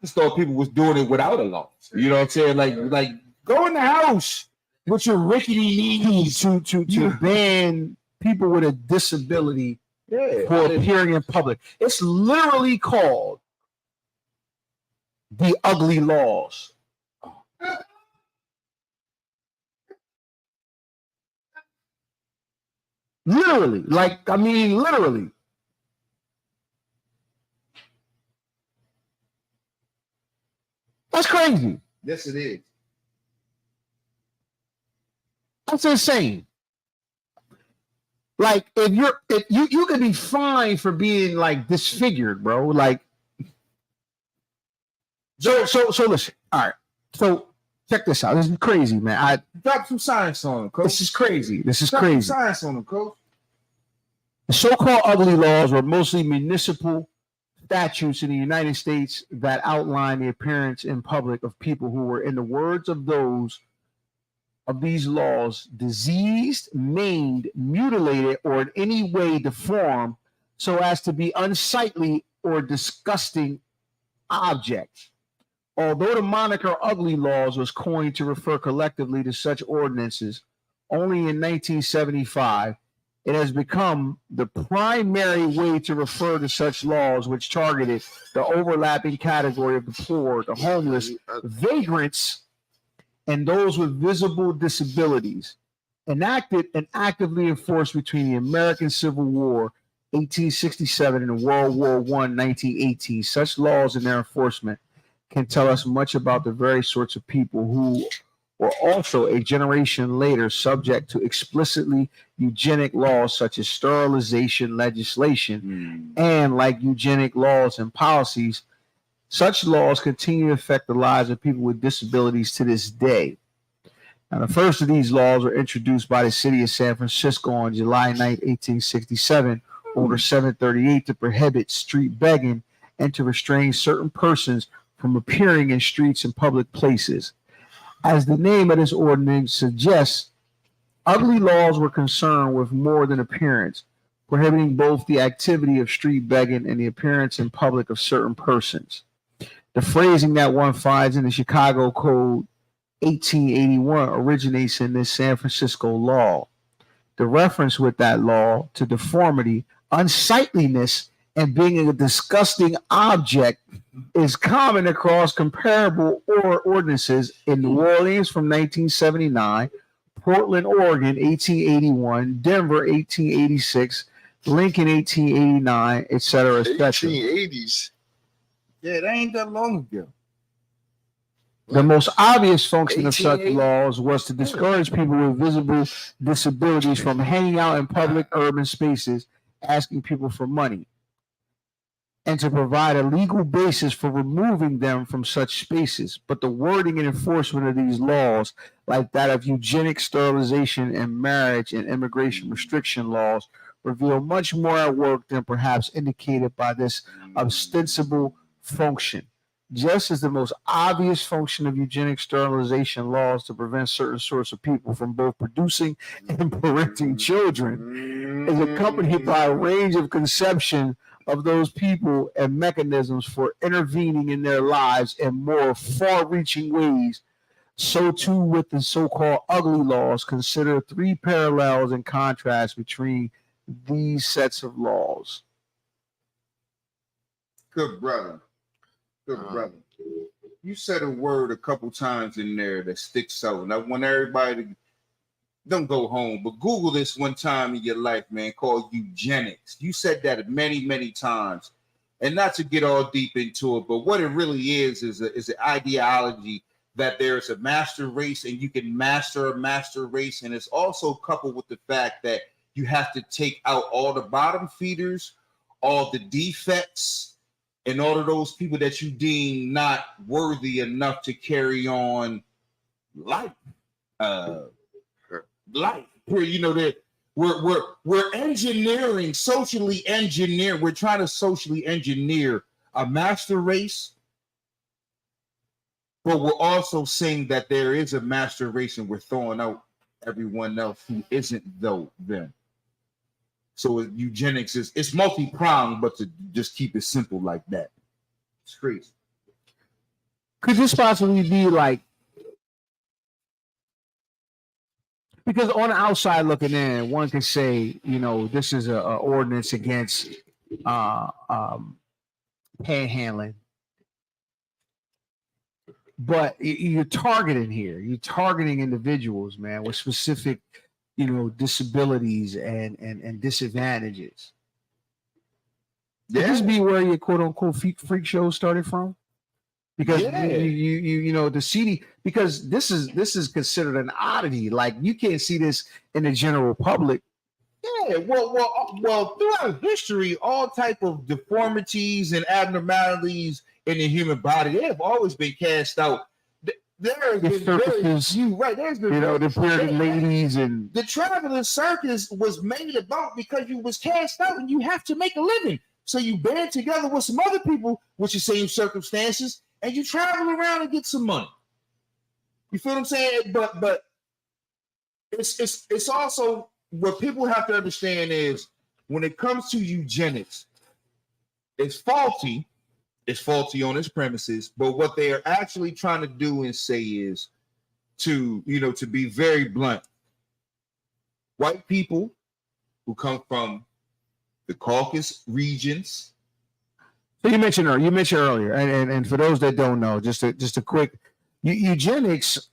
just thought people was doing it without a law. You know what I'm saying? Like go in the house with your rickety knees to ban people with a disability for appearing in public. It's literally called the ugly laws. Literally, like, I mean, literally. That's crazy. Yes, it is. That's insane. Like, if you could be fined for being like disfigured, bro. Like, so listen. All right. So check this out. This is crazy, man. I drop some science on them, coach. This is crazy. Drop some science on them, coach. The so-called ugly laws were mostly municipal statutes in the United States that outline the appearance in public of people who were, in the words of those of these laws, diseased, maimed, mutilated, or in any way deformed so as to be unsightly or disgusting objects. Although the moniker ugly laws was coined to refer collectively to such ordinances, only in 1975, it has become the primary way to refer to such laws which targeted the overlapping category of the poor, the homeless, vagrants, and those with visible disabilities, enacted and actively enforced between the American Civil War, 1867, and World War I, 1918. Such laws and their enforcement can tell us much about the very sorts of people who were also a generation later subject to explicitly eugenic laws such as sterilization legislation. And like eugenic laws and policies, such laws continue to affect the lives of people with disabilities to this day. Now, the first of these laws were introduced by the city of San Francisco on July 9, 1867, Order 738, to prohibit street begging and to restrain certain persons from appearing in streets and public places. As the name of this ordinance suggests, ugly laws were concerned with more than appearance, prohibiting both the activity of street begging and the appearance in public of certain persons. The phrasing that one finds in the Chicago Code 1881 originates in this San Francisco law. The reference with that law to deformity, unsightliness, and being a disgusting object is common across comparable ordinances in New Orleans from 1979, Portland, Oregon, 1881, Denver, 1886, Lincoln, 1889, etc., etc. 1880s. Yeah, that ain't that long ago. The most obvious function of such laws was to discourage people with visible disabilities from hanging out in public urban spaces, asking people for money, and to provide a legal basis for removing them from such spaces. But the wording and enforcement of these laws, like that of eugenic sterilization and marriage and immigration restriction laws, reveal much more at work than perhaps indicated by this ostensible function. Just as the most obvious function of eugenic sterilization laws to prevent certain sorts of people from both producing and parenting children is accompanied by a range of conception of those people and mechanisms for intervening in their lives in more far-reaching ways, so too with the so-called ugly laws. Consider three parallels and contrasts between these sets of laws. Good brother. Good brother. You said a word a couple times in there that sticks out. And I want everybody to don't go home, but Google this one time in your life, man, called eugenics. You said that many, many times. And not to get all deep into it, but what it really is an ideology that there's a master race and you can master a master race. And it's also coupled with the fact that you have to take out all the bottom feeders, all the defects, and all of those people that you deem not worthy enough to carry on life. Life. Where, you know, that we're engineering, socially engineer. We're trying to socially engineer a master race, but we're also saying that there is a master race and we're throwing out everyone else who isn't them. So eugenics it's multi-pronged, but to just keep it simple like that, it's crazy. Could this possibly be like, because on the outside looking in, one can say, this is a ordinance against panhandling, but you're targeting here. You're targeting individuals, man, with specific, disabilities and disadvantages. Could this be where your quote unquote freak show started from? Because the CD, because this is considered an oddity. Like, you can't see this in the general public. Yeah, well, throughout history, all type of deformities and abnormalities in the human body, they have always been cast out. There's been There's been the bearded ladies, and the traveling circus was made about because you was cast out and you have to make a living. So you band together with some other people with the same circumstances, and you travel around and get some money. You feel what I'm saying? But it's also what people have to understand is when it comes to eugenics, it's faulty. It's faulty on its premises, but what they are actually trying to do and say is to be very blunt. White people who come from the Caucasus regions. So you mentioned earlier, and for those that don't know, just a quick eugenics.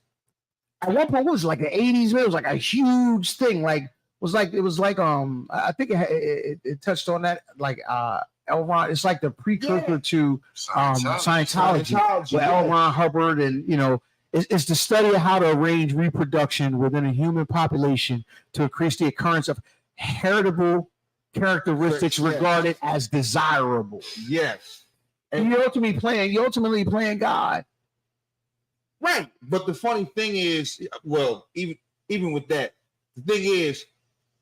At one point, it was like the 80s. It was like a huge thing. Like it was like I think it touched on that, like L. Ron. It's like the precursor to Scientology with L. Ron Hubbard, and it's the study of how to arrange reproduction within a human population to increase the occurrence of heritable characteristics regarded as desirable. Yes, and you're ultimately playing God. Right. But the funny thing is, well, even with that, the thing is,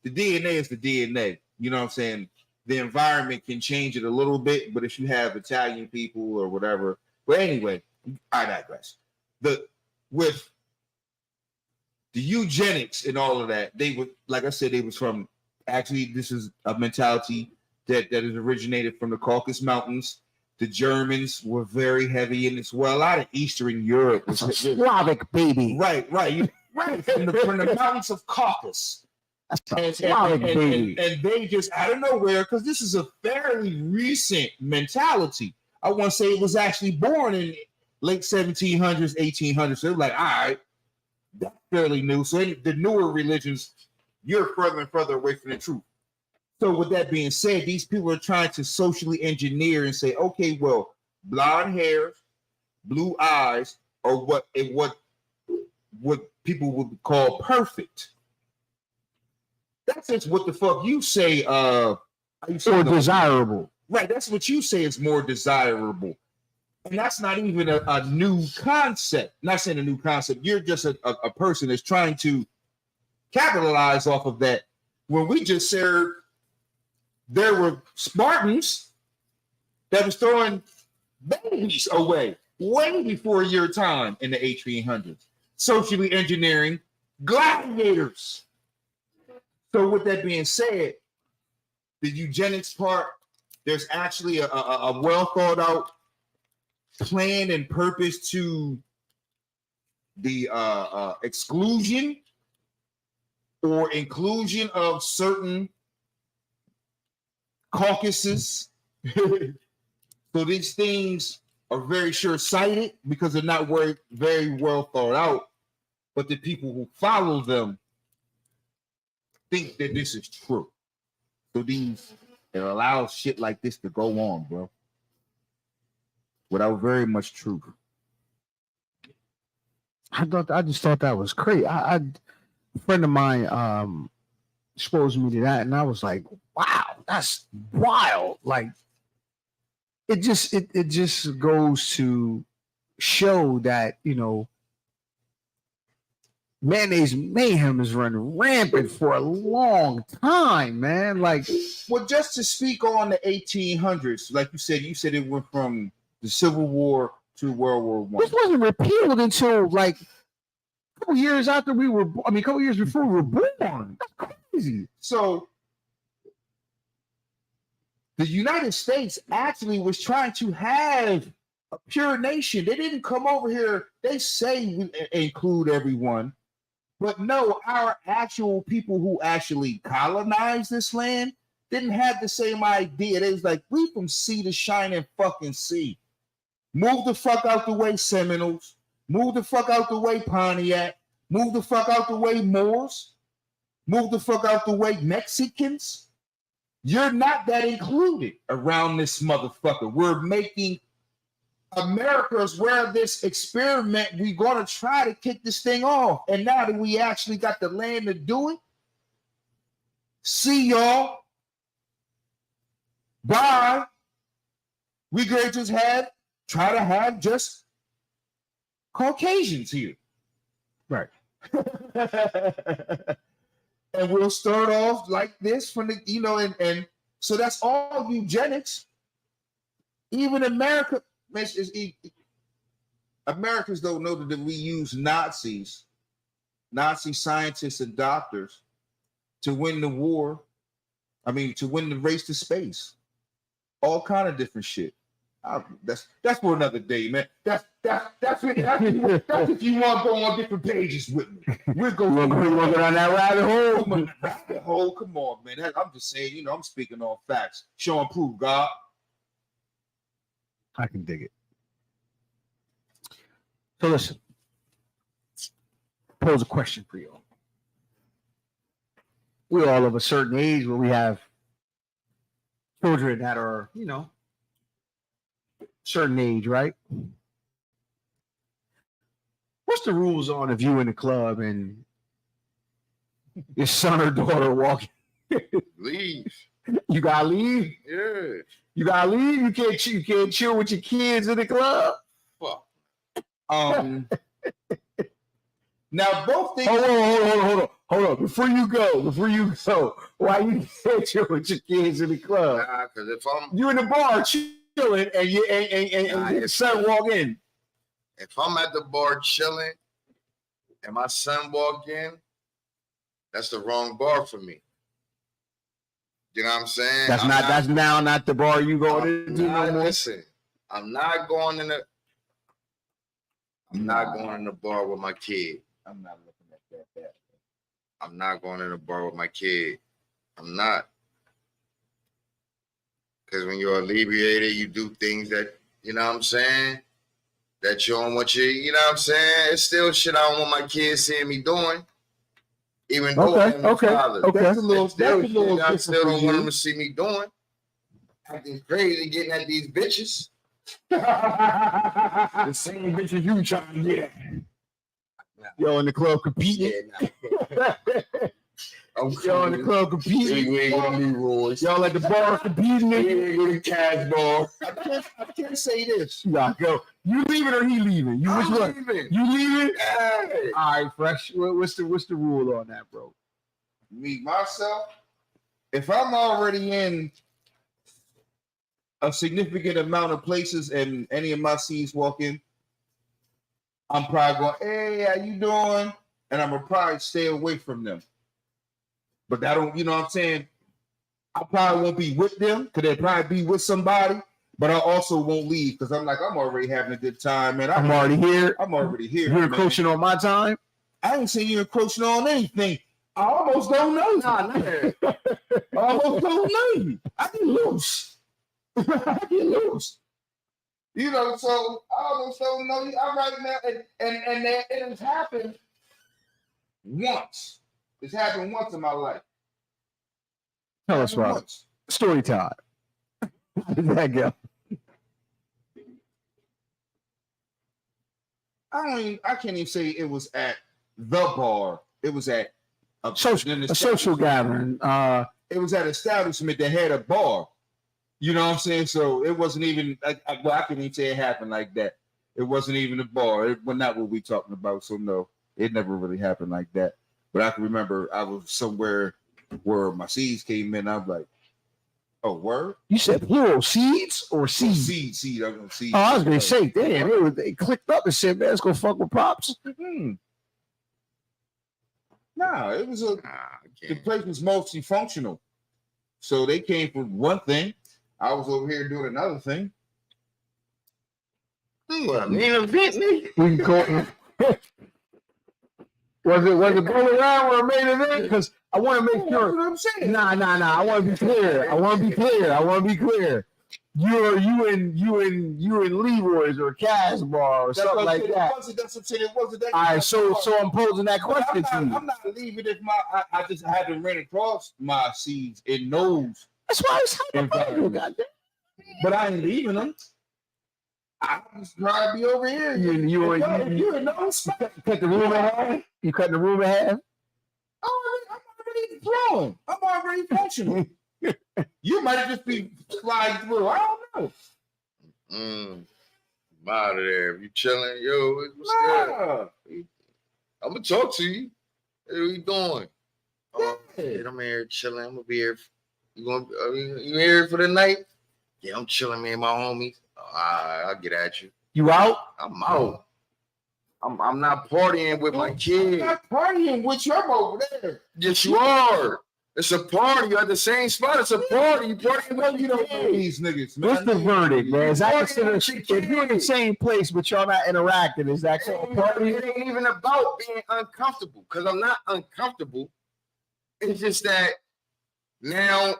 the DNA is the DNA. You know what I'm saying? The environment can change it a little bit, but if you have Italian people or whatever, but anyway, I digress. With the eugenics and all of that, they were, like I said, they was from, actually, this is a mentality that is originated from the Caucasus Mountains. The Germans were very heavy in this. Well, a lot of Eastern Europe was Slavic, baby. Right. From the mountains of Caucasus. And they just out of nowhere, because this is a fairly recent mentality. I want to say it was actually born in late 1700s, 1800s. So it was like, all right, that's fairly new. So the newer religions, you're further and further away from the truth. So with that being said, these people are trying to socially engineer and say, okay, well, blonde hair, blue eyes, or what people would call perfect. That's just what the fuck you say. Or desirable. Right. That's what you say is more desirable. And that's not even a new concept. Not saying a new concept. You're just a person that's trying to capitalize off of that. When we just said there were Spartans that was throwing babies away way before your time in the 1800s. Socially engineering gladiators. So with that being said, the eugenics part, there's actually a well thought out plan and purpose to the exclusion or inclusion of certain caucuses. So these things are very short-sighted because they're not very well thought out, but the people who follow them think that this is true. So it allows shit like this to go on, bro, without very much truth. I just thought that was crazy. A friend of mine exposed me to that, and I was like, wow, that's wild. Like, it just goes to show that, mayonnaise mayhem has run rampant for a long time, man. Like, well, just to speak on the 1800s, like you said it went from the Civil War to World War I. This wasn't repealed until like couple years after we were, I mean, a couple years before we were born. That's crazy. So the United States actually was trying to have a pure nation. They didn't come over here. They say we include everyone, but no, our actual people who actually colonized this land didn't have the same idea. They was like, we from sea to shining fucking sea. Move the fuck out the way, Seminoles. Move the fuck out the way, Pontiac. Move the fuck out the way, Moors. Move the fuck out the way, Mexicans. You're not that included around this motherfucker. We're making America's where this experiment, we're going to try to kick this thing off. And now that we actually got the land to do it, see y'all. Bye. We could just try to have just Caucasians here. Right. And we'll start off like this from the, and so that's all eugenics. Even America, Americans don't know that we use Nazi scientists and doctors to win the war. I mean, to win the race to space. All kind of different shit. That's for another day, man. That's if you want to go on different pages with me. We're going to go down that rabbit hole. Come on, man. I'm just saying, I'm speaking all facts. Show and prove, God. I can dig it. So listen, pose a question for you. We're all of a certain age where we have children that are, certain age, right? What's the rules on if you in the club and your son or daughter walking? Leave. You gotta leave. Yeah. You gotta leave. You can't chill with your kids in the club. Fuck. Now both things. Hold on. Before you go, why you can't chill with your kids in the club? Nah, because if you in the bar chilling and your son walk in. If I'm at the bar chilling and my son walk in, that's the wrong bar for me. You know what I'm saying? That's now not the bar you go to. Listen, I'm not going in the bar with my kid. I'm not looking at that. I'm not going in the bar with my kid. I'm not. Because when you're alleviated, you do things that, you know what I'm saying, that you don't want you know what I'm saying? It's still shit I don't want my kids seeing me doing. Even though I'm a father. Okay. That's a little shit I still don't want them to see me doing. Acting crazy, getting at these bitches. The same bitches you trying to get. Yo, in the club competing. Y'all in the club competing. Y'all at the bar competing. The cash bar. I can't say this. Y'all go. You leaving or he leaving? You which one? Leaving. You leaving? Hey. All right, Fresh. What's the rule on that, bro? Me myself, if I'm already in a significant amount of places and any of my C's walk in, I'm probably going, hey, how you doing? And I'm gonna probably stay away from them. But I don't, you know what I'm saying? I probably won't be with them because they'll probably be with somebody, but I also won't leave because I'm already having a good time, man. I'm already here. You're encroaching on my time? I ain't saying you're encroaching on anything. I almost don't know you. I almost don't know you. I get loose. You know, so I almost don't know you. I'm right now, and it has happened once. It's happened once in my life. Tell us, Rob. Story time. How did that go? I can't even say it was at the bar. It was at a social gathering. It was at an establishment that had a bar. You know what I'm saying? So it wasn't even I can't even say it happened like that. It wasn't even a bar. It was not what we talking about. So no, it never really happened like that. But I can remember I was somewhere where my seeds came in. I'm like, oh, word? You said plural, seeds or seeds? Seed. I was going seeds. Oh, I was going to say, damn, they clicked up and said, man, let's go fuck with Pops. Mm-hmm. Nah, it was a. Nah, I The can't. place was multifunctional, so they came for one thing. I was over here doing another thing. What, main event, nigga? We can call it. Was it going around or a main event? Because I want to make That's sure. what I'm saying. Nah. I want to be clear. You and Leroy's or Casbar or That's something what I'm like saying. that. That's what I'm saying. It wasn't that. All right, so I'm posing that But question to you. I'm not leaving if I just hadn't ran across my seeds in those That's why it's environments. goddamn. But I ain't leaving them. I just try to be over here. You in those spots. cut the room in half. You cut the room in half. I'm already flowing. I'm already functional. You might just be sliding through. I don't know. I'm out of there. If you chilling, yo, what's good? Nah. I'm gonna talk to you. Hey, what you doing? Yeah. Shit, I'm here chilling. I'm gonna be here. You here for the night? Yeah, I'm chilling, man. My homies. I'll get at you. You out? I'm out. I'm not partying with my I'm kids. not partying with you. I'm over there. Yes, you are. It's a party. You're at the same spot. It's a party. You partying with You don't know these niggas, man. What's the verdict, man? Is that Partying considered with your if you're in the kids. same place but y'all not interacting? Is that called party? It ain't even about being uncomfortable because I'm not uncomfortable. It's just that now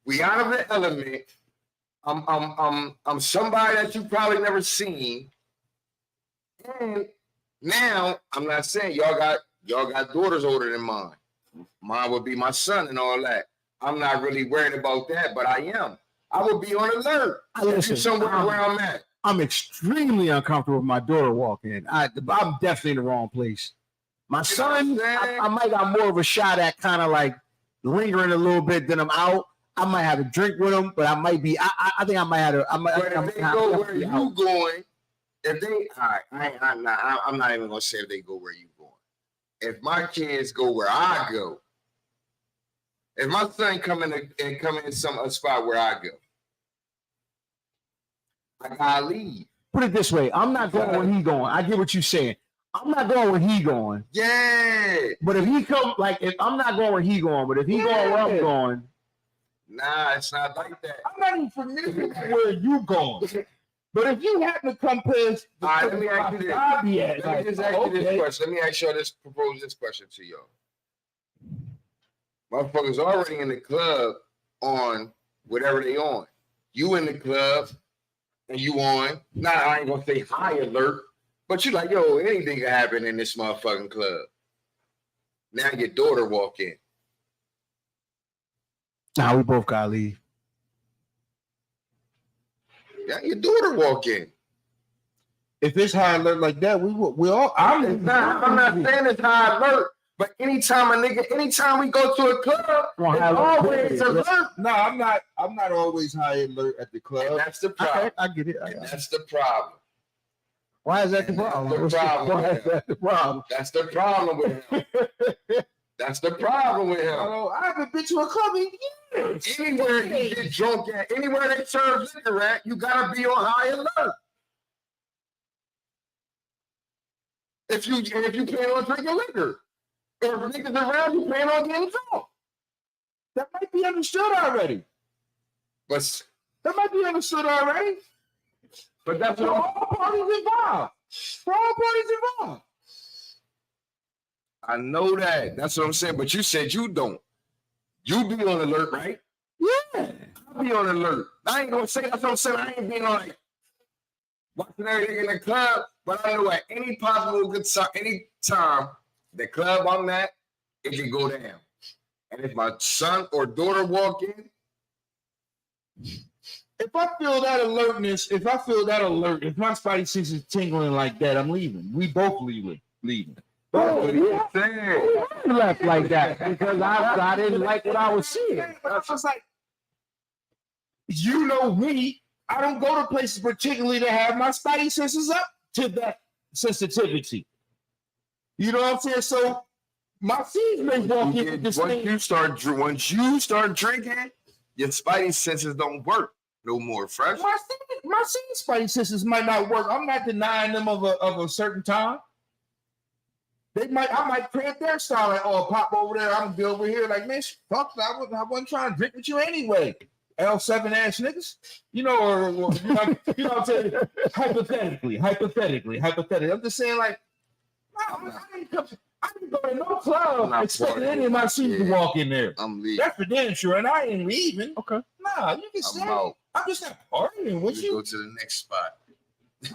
we out of the element. I'm somebody that you probably never seen. And now I'm not saying y'all got daughters older than mine. Mine would be my son and all that. I'm not really worried about that, but I am. I would be on alert. Listen, Somewhere where I'm at. I'm extremely uncomfortable with my daughter walking in. I'm definitely in the wrong place. My son, I might got more of a shot at kind of like lingering a little bit than I'm out. I might have a drink with him, but I might be. I think I might have. But if they go where you going, if they, all right, I'm not even gonna say if they go where you going. If my kids go where I go, if my son come in a spot where I go, I gotta leave. Put it this way: I'm not going where he going. I get what you're saying. I'm not going where he going. Yeah. But if he come, like, if I'm not going where he going, but if he going where I'm going, nah, it's not like that. I'm not even familiar with where you going. But if you happen to come past, All right, let me ask you this. Let me just ask you this question. Let me ask y'all this, propose this question to y'all. Motherfuckers already in the club on whatever they on. You in the club and you on. Nah, I ain't gonna say high alert, but you like, yo, anything can happen in this motherfucking club. Now your daughter walk in. nah, we both gotta leave. Now your daughter walk in. if it's high alert like that, we all. I'm not saying it's high alert, but anytime we go to a club, it's always alert. No, I'm not always high alert at the And club. that's the problem. I get it. And that's the problem. Why is that the problem? Why is that the problem? That's the problem with him. That's the problem with him. I haven't been to a club in years. Anywhere he get drunk at, anywhere they serve liquor at, you gotta be on high alert. If you plan on drinking liquor, if niggas around, you plan on getting drunk. That might be understood already. But that's For what all parties involved. I know that. That's what I'm saying. But you said you don't. You be on alert, right? Yeah. I be on alert. I ain't gonna say that's what I'm saying. I ain't being on like watching everything in the club, but I know at any possible good time, any time the club I'm at, it can go down. And if my son or daughter walk in, If I feel that alertness, if my spidey sense is tingling like that, I'm leaving. We both leaving. Oh, yeah. I left like that because I didn't like what I was seeing. I was like, you know me, I don't go to places particularly to have my spidey senses up to that sensitivity. You know what I'm saying? So my seeds may walk in with this once thing. you start drinking, your spidey senses don't work no more. Fresh. My seed spidey senses might not work. I'm not denying them of a certain time. I might print their style like, oh, pop over there. I'm gonna be over here. Like, man, fuck, I wasn't trying to drink with you anyway. L7 ass niggas, you know, or you know what I'm saying? Hypothetically. I'm just saying, like, I didn't go to no club expecting any of my suits to walk in there. I'm leaving. That's for damn sure, and I ain't leaving. Okay. Nah, you can say out. I'm just not partying with you. Go to the next spot.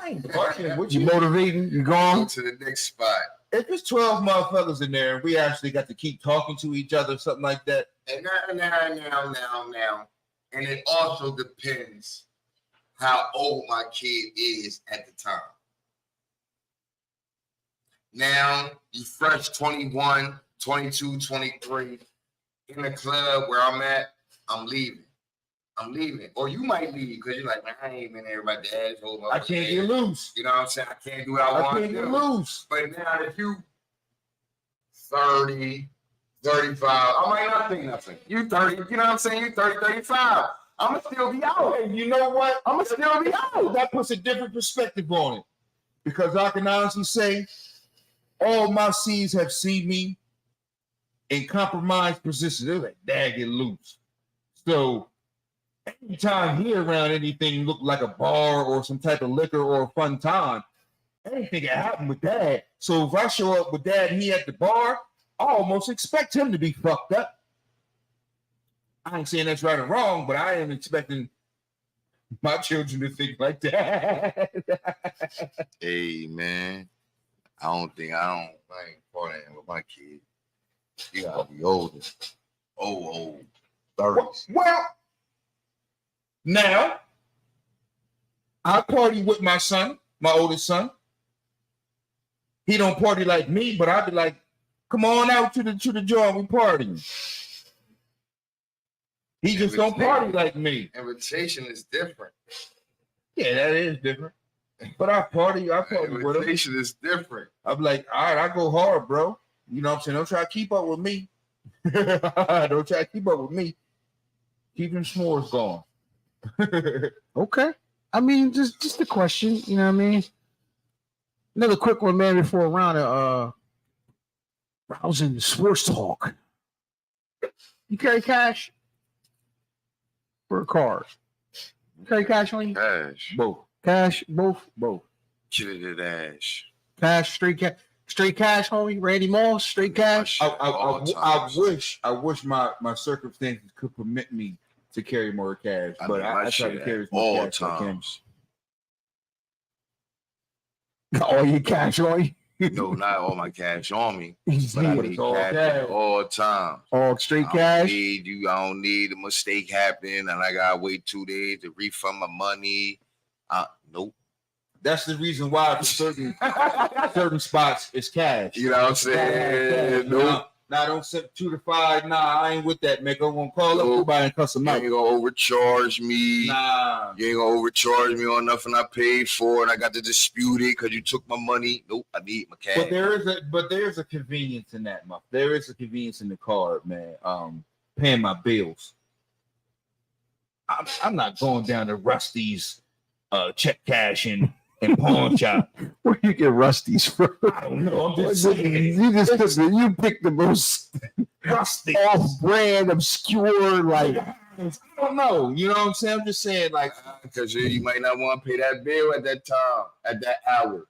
I ain't partying with You you. motivating? You Go gone? to the next spot. If it's 12 motherfuckers in there and we actually got to keep talking to each other, something like that. And now. And it also depends how old my kid is at the time. Now, you fresh 21, 22, 23 in the club where I'm at, I'm leaving. Or you might leave because you're like, man, I ain't been there with my dad. I can't get loose. You know what I'm saying? I can't do what I want to do. I can't get loose. But now if you 30, 35, I might not think nothing. You 30, you know what I'm saying? You 30, 35. I'm going to still be out. Hey, you know what? I'm going to still be out. That puts a different perspective on it. Because I can honestly say, all my C's have seen me in compromised positions. They're like, dad, get loose. So anytime here around anything look like a bar or some type of liquor or a fun time, anything can happen with dad. So if I show up with dad and he at the bar, I almost expect him to be fucked up. I ain't saying that's right or wrong, but I am expecting my children to think like that. Hey, man. I ain't partying with my kid. You gotta be older. Old. 30s. Well, now I party with my son, my oldest son. He don't party like me, but I'd be like, come on out to the joint, we partying. He just don't party like me. Invitation is different. Yeah, that is different. But I party with him. Invitation is different. I'm like, all right, I go hard, bro. You know what I'm saying? Don't try to keep up with me. Don't try to keep up with me. Keep them s'mores going. Okay. I mean, just a question, you know what I mean? Another quick one, man, before a round of browsing sports talk. You carry cash for a card? You carry cash on you? Cash. Both. Cash, both. Chitted ash. Cash, straight cash, homie. Randy Moss, straight cash. I wish my circumstances could permit me to carry more cash, but I try to carry as much cash as I can. All your cash on you? No, not all my cash on me, But but I need cash at all times. All straight cash? I don't need a mistake happen, and I gotta wait 2 days to refund my money. Nope. That's the reason why for certain spots it's cash. You know what I'm saying? Nope. Nah, don't set 2 to 5. Nah, I ain't with that, man. I'm gonna call up everybody and cuss them out. You ain't gonna overcharge me. Nah. You ain't gonna overcharge me on nothing I paid for, and I got to dispute it because you took my money. Nope, I need my cash. But there is a convenience in that, Muff. There is a convenience in the card, man. Paying my bills. I'm not going down to Rusty's check cash and pawn shop. Where you get Rusty's from? I don't know. I'm just saying. You picked the most Rusty, off-brand, obscure, like. I don't know. You know what I'm saying? I'm just saying, like, because you might not want to pay that bill at that time, at that hour.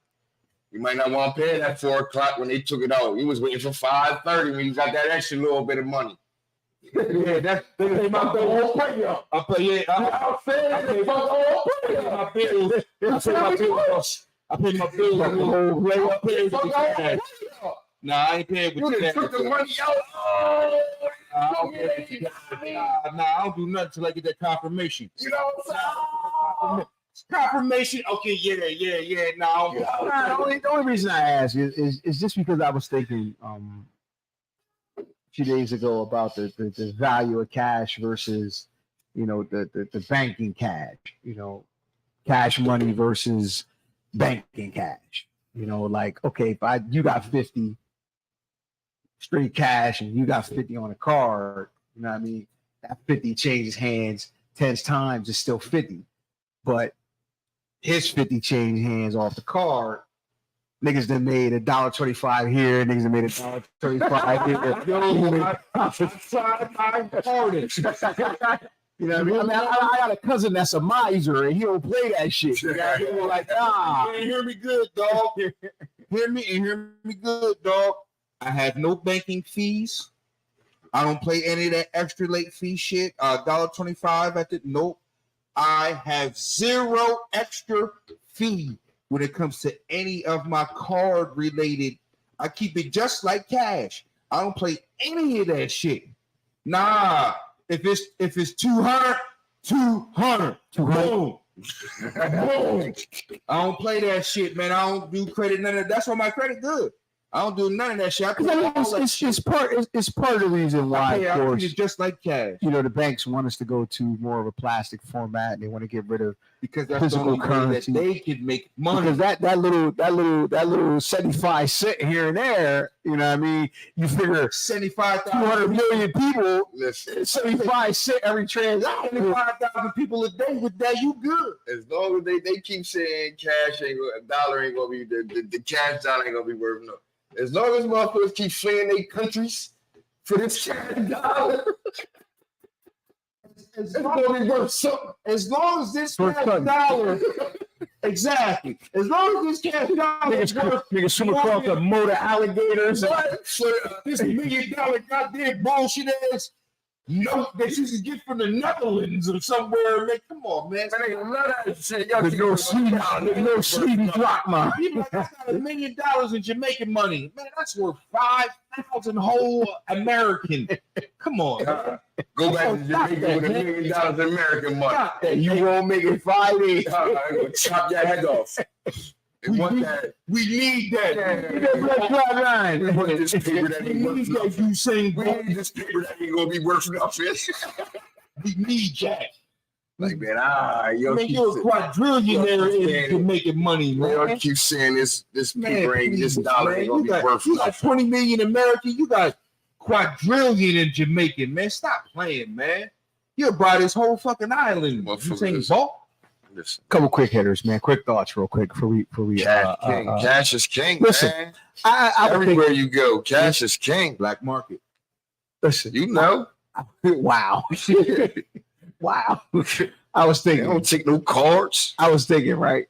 You might not want to pay it at 4 o'clock when they took it out. You was waiting for 5:30 when you got that extra little bit of money. Yeah, that's they pay my whole pay up. I pay it. I pay my whole pay up. I pay my bills. I pay my bills. I pay with the cash. Nah, I ain't paying with the cash. Took the money out. Nah, I don't do nothing till I get that confirmation. You know what I'm saying? Confirmation. Okay, yeah. Nah, The only reason I ask is just because I was thinking a few days ago about the value of cash versus, you know, the banking cash, you know, cash money versus banking cash. You know, like, okay, if you got 50 straight cash and you got 50 on a card, you know what I mean? That 50 changes hands 10 times, it's still 50. But his 50 change hands off the card, Niggas that made $1.25 here, niggas that made $1.25 here. Yo, I tried my hardest. You know what I mean? I got a cousin that's a miser and he don't play that shit. You know? People like, nah. Man, hear me good, dog. Hear me good, dog. I have no banking fees. I don't play any of that extra late fee shit. $1.25 at the nope. I have zero extra fee when it comes to any of my card related. I keep it just like cash. I don't play any of that shit. Nah. If it's 200, 200. Boom. Boom. I don't play that shit, man. I don't do credit, none of that. That's why my credit good. I don't do none of that shit. It's part of the reason why, of course, it's just like cash. You know, the banks want us to go to more of a plastic format, and they want to get rid of because that's physical the only currency. way that they can make money. Because that little 75 cent here and there, you know what I mean? You figure 200 million people, Listen, 75 cent every transaction. 75,000 people a day with that, you good. as long as they keep saying cash ain't a dollar ain't gonna be the cash dollar ain't gonna be worth no. As long as motherfuckers keep fleeing their countries for this cash dollar, it's gonna be worth something. As long as this cash dollar, exactly. As long as this cash dollar is worth, Niggas swim across the motor alligators. this $1 million goddamn bullshit ass note that you can get from the Netherlands or somewhere. Man, come on, man. Man, ain't none of that shit. There's no Sweden drachma. People like, I got $1 million in Jamaican money. Man, that's worth 5,000 whole American. Come on. Go back to Jamaica with $1 million in American money. You won't make it 5 days. I'm gonna chop your head off. We want that. We need that. We want this paper that We ain't worth need that nothing. Usain We Bolt. need this paper that ain't gonna be worth nothing. We need that. Like, man, yo, Man, you're a quadrillionaire in Jamaican money, y'all man. keep saying this Man, paper ain't this please, dollar man. ain't gonna You be got, worth you got nothing. 20 million American. You got quadrillion in Jamaican, man. Stop playing, man. You buy this whole fucking island. Usain Bolt. Listen, Couple quick hitters, man. Quick thoughts, real quick, before we. cash is king, listen, man. I would Everywhere you go, cash is king. Black market. listen. You know, Wow, wow. I was they thinking. don't take no cards. I was thinking, right?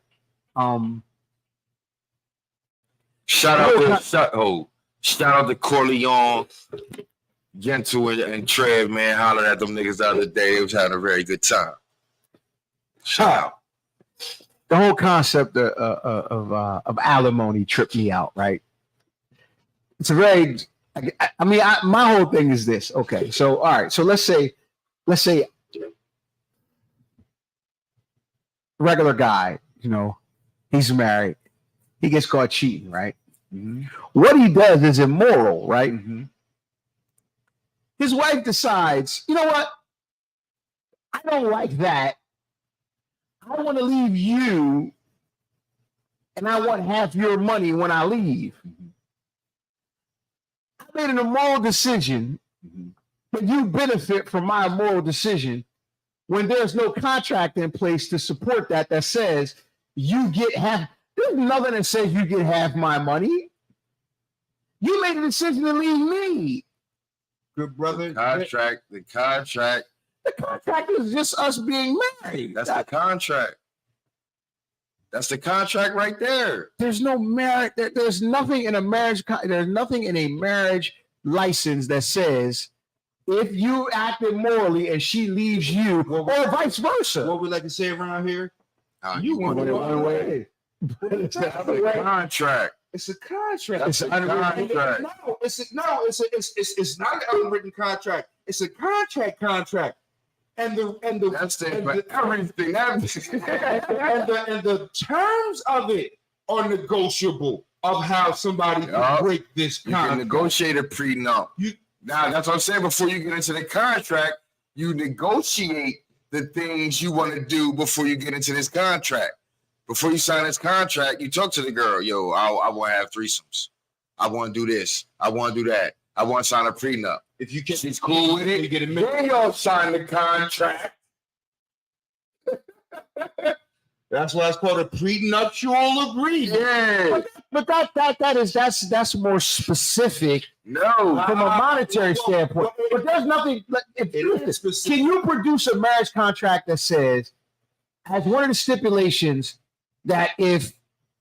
Shout out to Corleone, Gentle, and Trev, man. Hollered at them niggas the other day. They was having a very good time. Shout out. The whole concept of alimony tripped me out, right? It's a very, I mean, my whole thing is this. Okay, so all right, so let's say, regular guy, you know, he's married, he gets caught cheating, right? Mm-hmm. What he does is immoral, right? Mm-hmm. His wife decides, you know what? I don't like that. I want to leave you, and I want half your money when I leave. I made an immoral decision, but you benefit from my immoral decision when there's no contract in place to support that says you get half. There's nothing that says you get half my money. You made a decision to leave me. Good brother. The contract. The contract is just us being married. That's the contract. That's the contract right there. There's no marriage. There's nothing in a marriage. There's nothing in a marriage license that says if you act immorally and she leaves you, or vice versa. What we like to say around here? You want it one way. It's a contract. It's a contract. That's a contract. No, it's not an unwritten contract. It's a contract. And That's it for everything. and the terms of it are negotiable of how somebody can break this You can contract. negotiate a prenup. Now, that's what I'm saying. Before you get into the contract, you negotiate the things you want to do before you get into this contract. Before you sign this contract, you talk to the girl. Yo, I want to have threesomes. I want to do this. I want to do that. I want to sign a prenup. If you can, She's cool with it. You get a Then y'all sign the contract. That's why it's called a prenuptial agreement. Yeah. But that's more specific No. from a monetary standpoint. But there's nothing like can you produce a marriage contract that says, as one of the stipulations, that if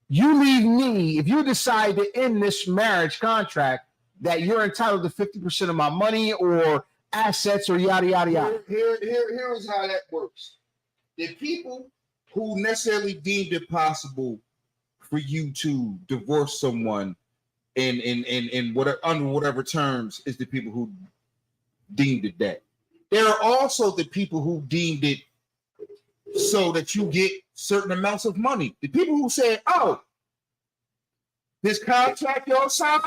you leave me, if you decide to end this marriage contract, that you're entitled to 50% of my money or assets or yada yada yada. Here is how that works. The people who necessarily deemed it possible for you to divorce someone in whatever under whatever terms is the people who deemed it that. There are also the people who deemed it so that you get certain amounts of money. The people who said, "Oh, this contract y'all signed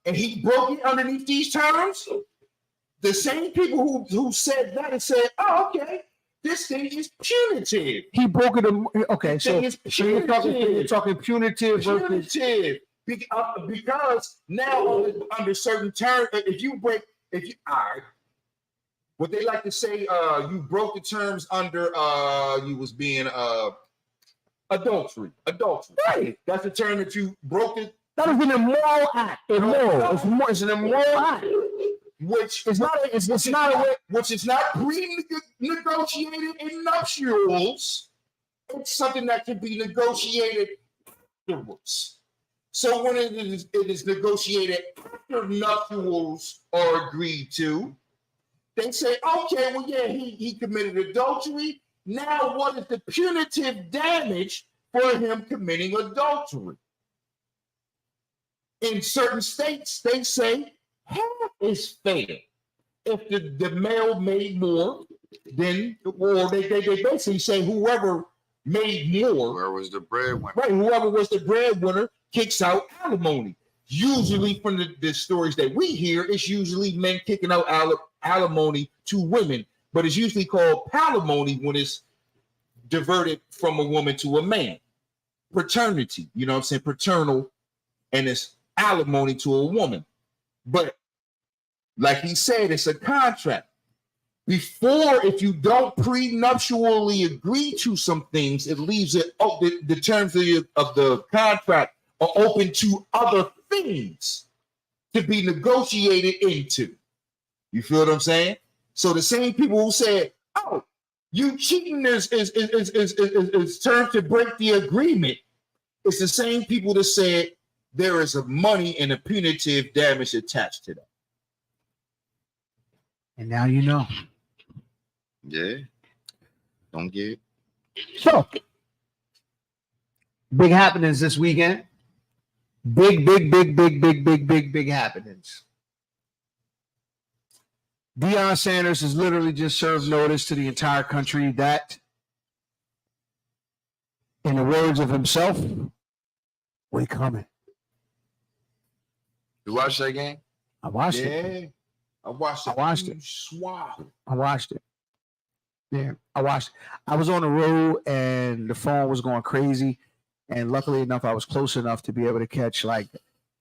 and he broke it underneath these terms." The same people who said that and said, "Oh, okay, this thing is punitive." He broke it. Okay, so you're talking punitive versus Punitive. Because now under certain terms, all right, what they like to say, you broke the terms under you was being adultery. Right. That's the term that you broke it. that is an immoral act. It's an immoral act. Which It's not. It's not a way. which is not pre-negotiated in nuptials. It's something that can be negotiated afterwards. So when it is negotiated after nuptials are agreed to, they say, okay, well, yeah, he committed adultery. Now, what is the punitive damage for him committing adultery? In certain states, they say half is fair. If the male made more, then or they basically say whoever made more, Where was the breadwinner? right? Whoever was the breadwinner kicks out alimony. Usually, from the stories that we hear, it's usually men kicking out alimony to women, but it's usually called palimony when it's diverted from a woman to a man. Paternity, you know what I'm saying? Paternal, and it's alimony to a woman. But like he said, it's a contract. Before, if you don't prenuptially agree to some things, it leaves it the terms of the contract are open to other things to be negotiated into. You feel what I'm saying? So the same people who said, "Oh, you cheating is terms to break the agreement," it's the same people that said there is a money and a punitive damage attached to that. And now you know. Yeah. Don't get. So, big happenings this weekend. Big happenings. Deion Sanders has literally just served notice to the entire country that, in the words of himself, we coming. You watch that game? I watched it. I watched it. I watched it. Yeah, I watched it. I was on the road and the phone was going crazy. And luckily enough, I was close enough to be able to catch like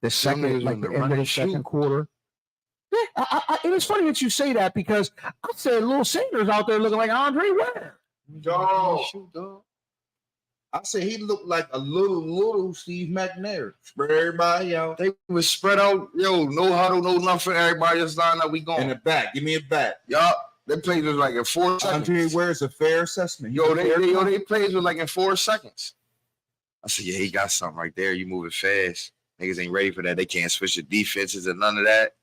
the second, like the end of the second quarter. Yeah, it is funny that you say that because I said Lil Sanders out there looking like Andre Ware. Dog. I said he looked like a little Steve McNair. Spread everybody out. They was spread out. Yo, no huddle, no nothing. Everybody just lined up. We going. In the back. Give me a bat. Yup. They played was like in 4 seconds. Andre Ware's a fair assessment. They played was like in 4 seconds. I said, yeah, he got something right there. You moving fast. Niggas ain't ready for that. They can't switch the defenses and none of that.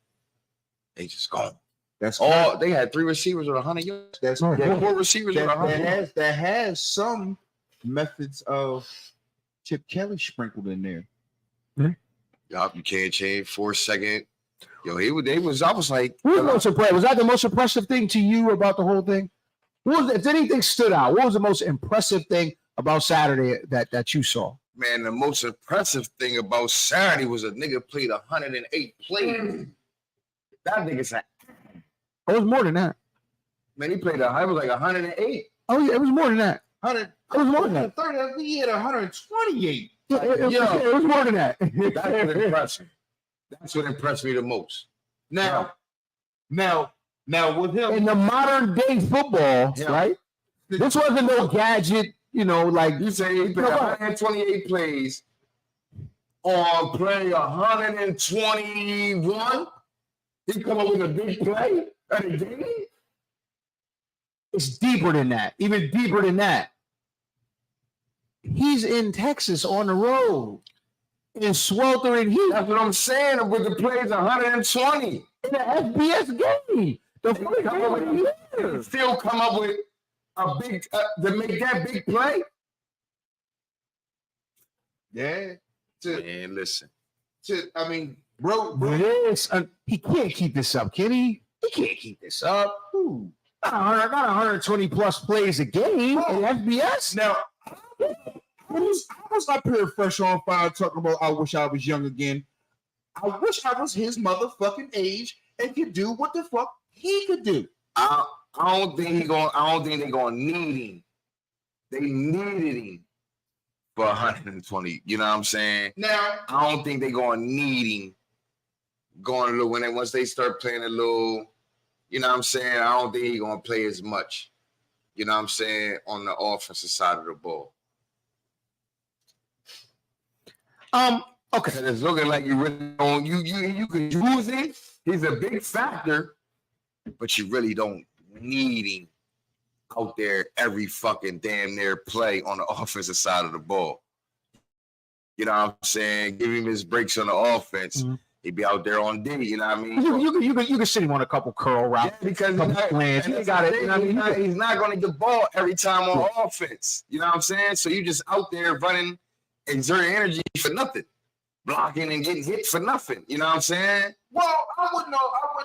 They just gone. That's all. They had 3 receivers with 100 yards. That's 4 receivers with 100 yards. That has some methods of Chip Kelly sprinkled in there. Yup, you can't change 4 second. Yo, I was like, what was the most impressive? Was that the most impressive thing to you about the whole thing? What was, if anything stood out, what was the most impressive thing about Saturday that you saw? Man, the most impressive thing about Saturday was a nigga played 108 plays. That nigga said, it was more than that. Man, he played I was like 108. Oh yeah, it was more than that. 100. It was more than that. 30. He had 128. Yeah, it was more than that. That's what impressed me. That's what impressed me the most. Now with him in the modern day football, right? This wasn't no gadget You know, like You say he played 128 plays on play 121. He come up with a big play at a game. it's deeper than that. Even deeper than that. He's in Texas on the road in sweltering heat. That's what I'm saying. With the plays 120 in the FBS game. The first game of the year. Still come up with a big to make that big play. Yeah. Man, listen. I mean, bro. Yes, he can't keep this up, can he? He can't keep this up. Ooh. Not 120 plus plays a game in FBS. Now, I was up here fresh on fire talking about I wish I was young again. I wish I was his motherfucking age and could do what the fuck he could do. I don't think they're gonna need him. They needed him for 120. You know what I'm saying? Now, I don't think they're gonna need him going a little once they start playing a little. You know what I'm saying? I don't think he's gonna play as much. You know what I'm saying, on the offensive side of the ball. Okay. It's looking like you really don't. You could use him. He's a big factor, but you really don't need him out there every fucking damn near play on the offensive side of the ball. You know what I'm saying? Give him his breaks on the offense. Mm-hmm. He'd be out there on D. You know what I mean? You can sit him on a couple curl routes. Yeah, because he's not going to get the ball every time on offense. You know what I'm saying? So you just out there running, exerting energy for nothing, blocking and getting hit for nothing. You know what I'm saying? well, I wouldn't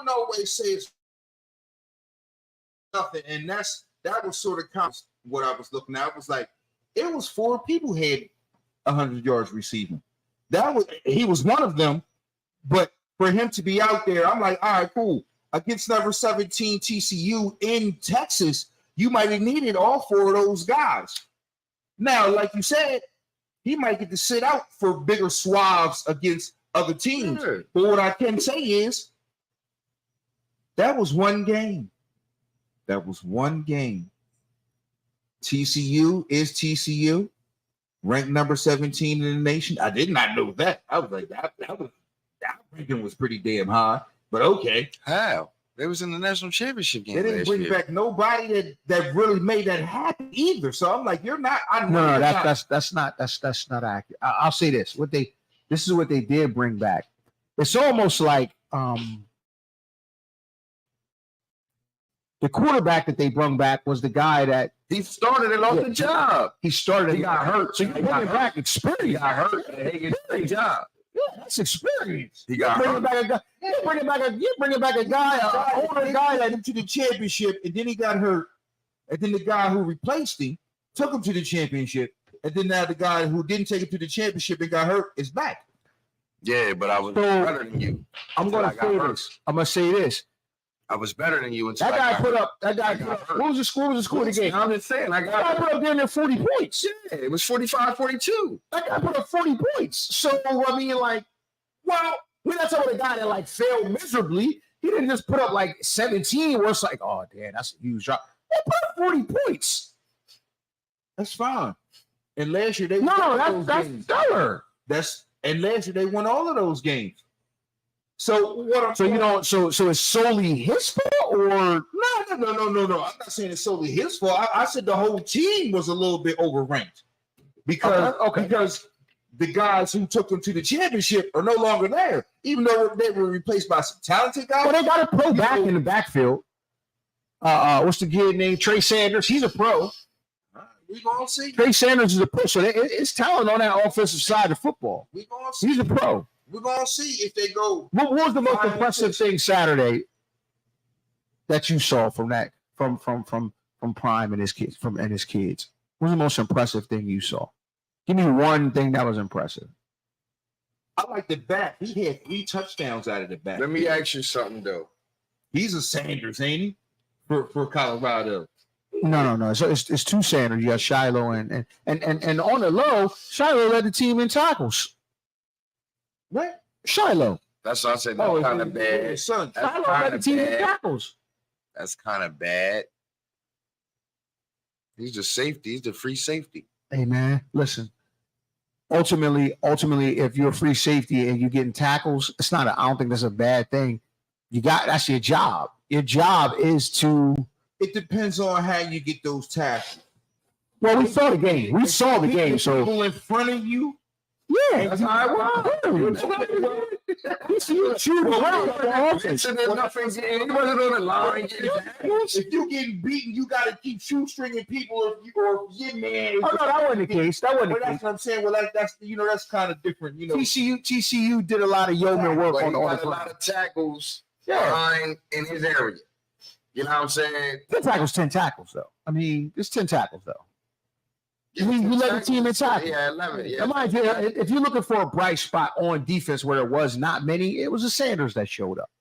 always say it's nothing, and that was sort of what I was looking at. I was like, it was 4 people had 100 yards receiving. He was one of them. But for him to be out there, I'm like, all right, cool. Against number 17 TCU in Texas, you might have needed all 4 of those guys. Now, like you said, he might get to sit out for bigger swaths against other teams. Sure. But what I can say is that was one game. TCU is TCU, ranked number 17 in the nation. I did not know that. I was like, that ranking was pretty damn high, but okay. How? They was in the national championship game. They didn't bring back nobody that really made that happen either. So I'm like, you're not. No, that's not accurate. I'll say this: this is what they did bring back. It's almost like the quarterback that they brought back was the guy that He started and lost the job. he started. He got hurt. So you bring back experience. He got hurt. And he gets the job. Yeah, that's experience. He got Bringing hurt. back a guy. You're bringing back a guy, an older guy that him to the championship, and then he got hurt. And then the guy who replaced him took him to the championship. And then now the guy who didn't take him to the championship and got hurt is back. Yeah, but I was better than you. I'm going to say this. I'm going to say this. I was better than you until That guy I got put hurt. up. That guy put up. hurt. What was the score? What was the score of the game? I'm just saying. That guy put up damn near 40 points. Yeah, it was 45-42. That guy put up 40 points. So I mean, like, well, we're not talking about a guy that like failed miserably. He didn't just put up like 17. Where it's like, oh damn, that's a huge drop. They put up 40 points. That's fine. And last year they No, that's stellar. And last year they won all of those games. So what I'm So you know, so it's solely his fault, or no. I'm not saying it's solely his fault. I said the whole team was a little bit overranked because because the guys who took them to the championship are no longer there, even though they were replaced by some talented guys. well, they got a pro back in the backfield. What's the kid named Trey Sanders? He's a pro. We gonna see. Trey Sanders is a pro, so it's talent on that offensive side of football. We gonna see. He's a pro. We're gonna see if they go. What was the most impressive thing Saturday that you saw from Prime and his kids? What was the most impressive thing you saw? Give me one thing that was impressive. I like the back. He had 3 touchdowns out of the back. Let me ask you something though. He's a Sanders, ain't he? For Colorado. No. So it's 2 Sanders. You got Shiloh and on the low, Shiloh led the team in tackles. What? Shiloh. That's what I said. That's kind of bad. Son. That's Shiloh led the team in tackles. That's kind of bad. He's the safety. He's the free safety. Hey man, listen. Ultimately, if you're a free safety and you're getting tackles, it's not. I don't think that's a bad thing. That's your job. Your job is to. It depends on how you get those tackles. Well, we saw the game. We saw the game. So people in front of you. Yeah, that's how it was. You shoot around the offense. He wasn't on the line. If you're getting beaten, you got to keep shoestringing people, or your man. Oh no, that wasn't the case. That wasn't the That's case. what I'm saying. Well, that's kind of different. TCU did a lot of yeoman work on the a lot of tackles behind in his area. You know what I'm saying? 10 tackles, 10 tackles though. I mean, it's 10 tackles though. He led the team in tackles. Yeah, 11. Yeah. If you're looking for a bright spot on defense where there was not many, it was the Sanders that showed up.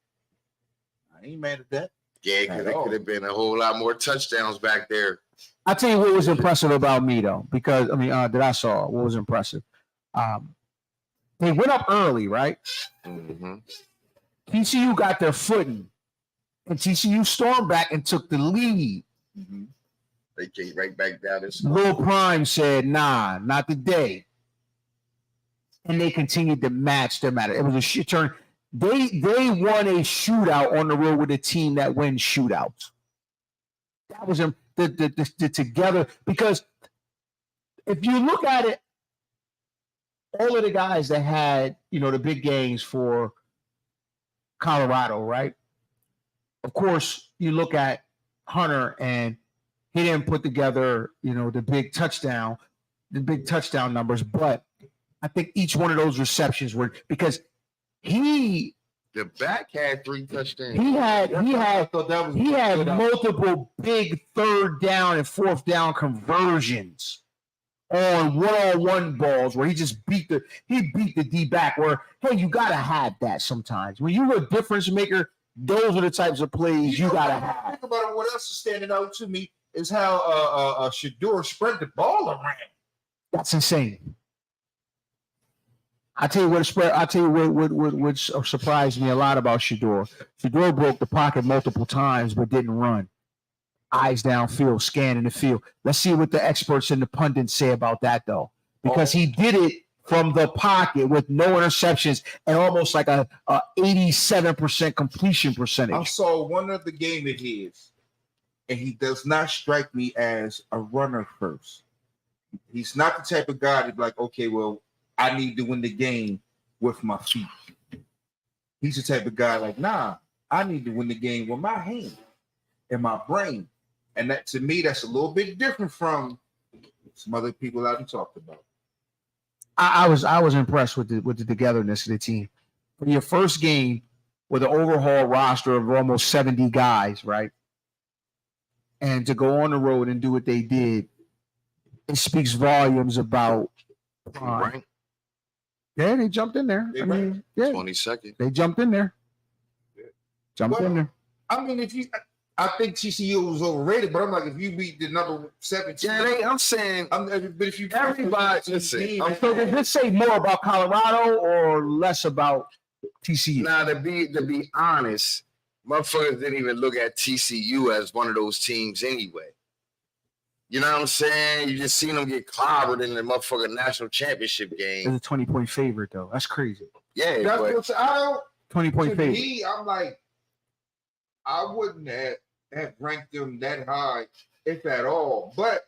I ain't mad at that. Yeah, because it could have been a whole lot more touchdowns back there. I'll tell you what was impressive about me though, because that I saw what was impressive. They went up early, right? Mm-hmm. TCU got their footing, and TCU stormed back and took the lead. Mm-hmm. They came right back down this. Lil Prime said, "Nah, not today," and they continued to match their matter. It was a shit turn. They won a shootout on the road with a team that wins shootouts. That was the together, because if you look at it, all of the guys that had the big games for Colorado, right? Of course, you look at Hunter, and he didn't put together the big touchdown numbers, but I think each one of those receptions were because the back had 3 touchdowns. He had multiple big 3rd down and 4th down conversions on one-on-one balls where he just beat the D back. Where you gotta have that sometimes when you're a difference maker. Those are the types of plays you gotta have. Think about it. What else is standing out to me is how Shador spread the ball around. That's insane. I tell you what surprised me a lot about Shador. Shador broke the pocket multiple times but didn't run. Eyes downfield, scanning the field. Let's see what the experts and the pundits say about that though, because he did it from the pocket with no interceptions and almost like a 87% completion percentage. I saw one of the game of his, and he does not strike me as a runner first. He's not the type of guy to be like, okay, well, I need to win the game with my feet. He's the type of guy like, nah, I need to win the game with my hand and my brain. And that, to me, that's a little bit different from some other people I've talked about. I was impressed with the togetherness of the team. For your first game with an overhaul roster of almost 70 guys, right? And to go on the road and do what they did, it speaks volumes about Right. Yeah, they jumped in there. 20 seconds. They jumped in there. Jumped in there. I mean, I think TCU was overrated, but I'm like, if you beat the number 17, I'm saying, but if you everybody, listen. So does this say more about Colorado or less about TCU? Now, to be honest, motherfuckers didn't even look at TCU as one of those teams anyway. You know what I'm saying? You just seen them get clobbered in the motherfucking national championship game. It's a 20-point favorite, though. That's crazy. Yeah, that's but what I don't. 20-point favorite. Me, I'm like, I wouldn't have ranked them that high, if at all. But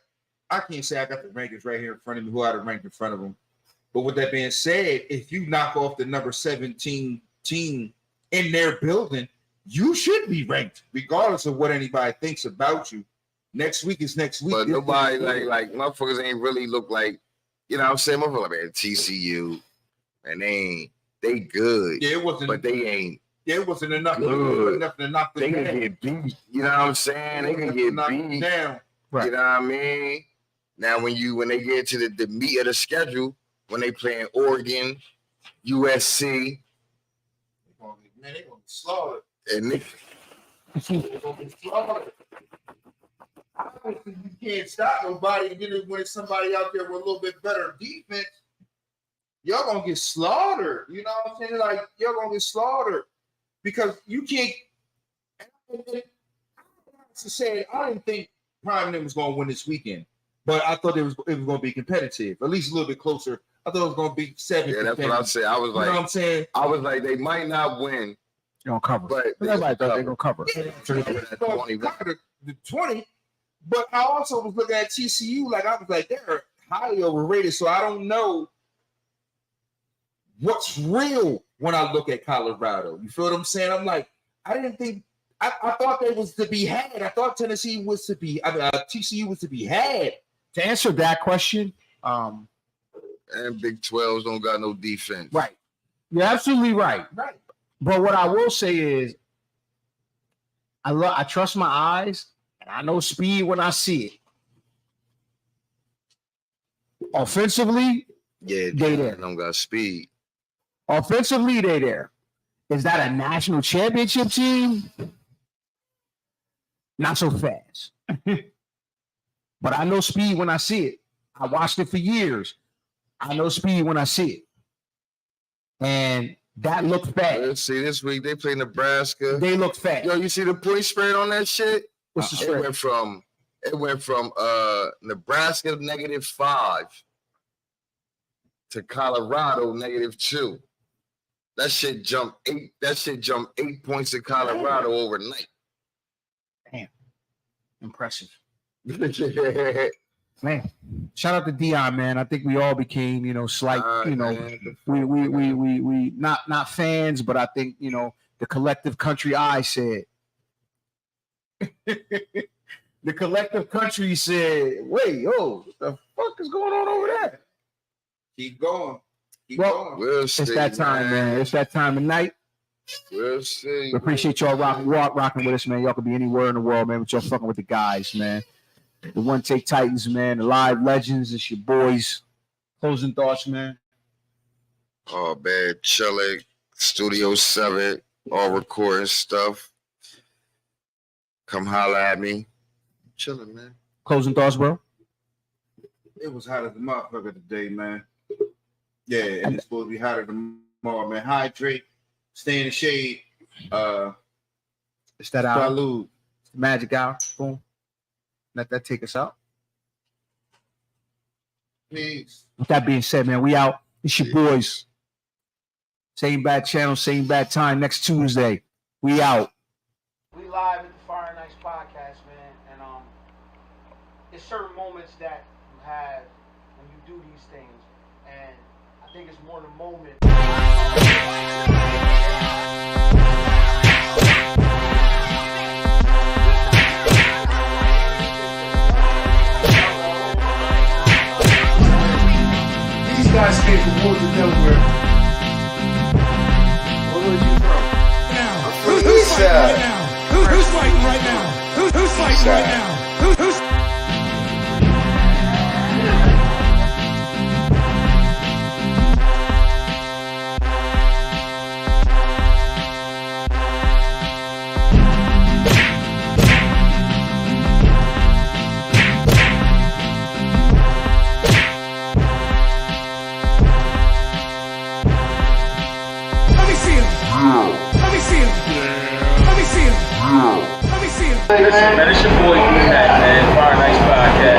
I can't say I got the rankings right here in front of me, who I'd have ranked in front of them. But with that being said, if you knock off the number 17 team in their building, you should be ranked, regardless of what anybody thinks about you. Next week is next week. But nobody like motherfuckers ain't really look like, you know what I'm saying? Motherfuckers like TCU, and they good. Yeah, it wasn't, but they ain't. It wasn't enough. Good. Enough to knock them They down. can get beat. You know what I'm saying? They can get beat down. Right. You know what I mean? Now when they get to the meat of the schedule, when they playing Oregon, USC, Man, they gonna be slaughtered. and they Gonna be slaughtered. Obviously, you can't stop nobody. And then when it's somebody out there with a little bit better defense, y'all gonna get slaughtered. You know what I'm saying? Like, y'all gonna get slaughtered because you can't. To say, I didn't think Prime them was going to win this weekend, but I thought it was going to be competitive, at least a little bit closer. I thought it was going to be 7. Yeah, that's what I said. I was like, you know what I'm saying? I was like, they might not win. They're gonna cover. But everybody thought they're gonna cover. Yeah, the 20. But I also was looking at TCU, like I was like, they're highly overrated. So I don't know what's real when I look at Colorado. You feel what I'm saying? I'm like, I didn't think I thought they was to be had. I thought Tennessee was to be TCU was to be had. To answer that question, and Big 12s don't got no defense. Right. You're absolutely right. Right. But what I will say is I trust my eyes and I know speed when I see it. Offensively, yeah, they there. Don't got speed. Offensively, they there. Is that a national championship team? Not so fast. But I know speed when I see it. I watched it for years. I know speed when I see it. And that looked fast. Let's see, this week they play Nebraska. They look fast. Yo, you see the point spread on that shit? What's the spread? It went from Nebraska -5 to Colorado -2. That shit jumped 8. That shit jumped 8 points in Colorado overnight. Damn. Impressive. Man, shout out to Dion, man. I think we all became, slight, we not fans, but I think, the collective country I said. The collective country said, wait, what the fuck is going on over there? Keep going. We'll see, it's that time, man. It's that time of night. We'll see. We appreciate y'all rocking with us, man. Y'all could be anywhere in the world, man, but y'all fucking with the guys, man. The One Take Titans, man. The Live Legends. It's your boys. Closing thoughts, man. Oh, man. Chilling. Studio 7. All recording stuff. Come holler at me. Chilling, man. Closing thoughts, bro. It was hot as a motherfucker today, man. Yeah, and it's supposed to be hotter tomorrow, man. Hydrate. Stay in the shade. It's that hour. Salute. Magic hour. Boom. Let that take us out. Peace. With that being said, man, we out. It's your boys. Same bad channel, same bad time next Tuesday. We out. We live at the Fire Nights podcast, man, and it's certain moments that you have when you do these things, and I think it's more the moment. These guys came from Woodland, Delaware. Where was you from? Who's fighting right now? Who's fighting right now? Who's fighting right now? Who's Listen, man, it's your boy, man. Fire Nights Podcast.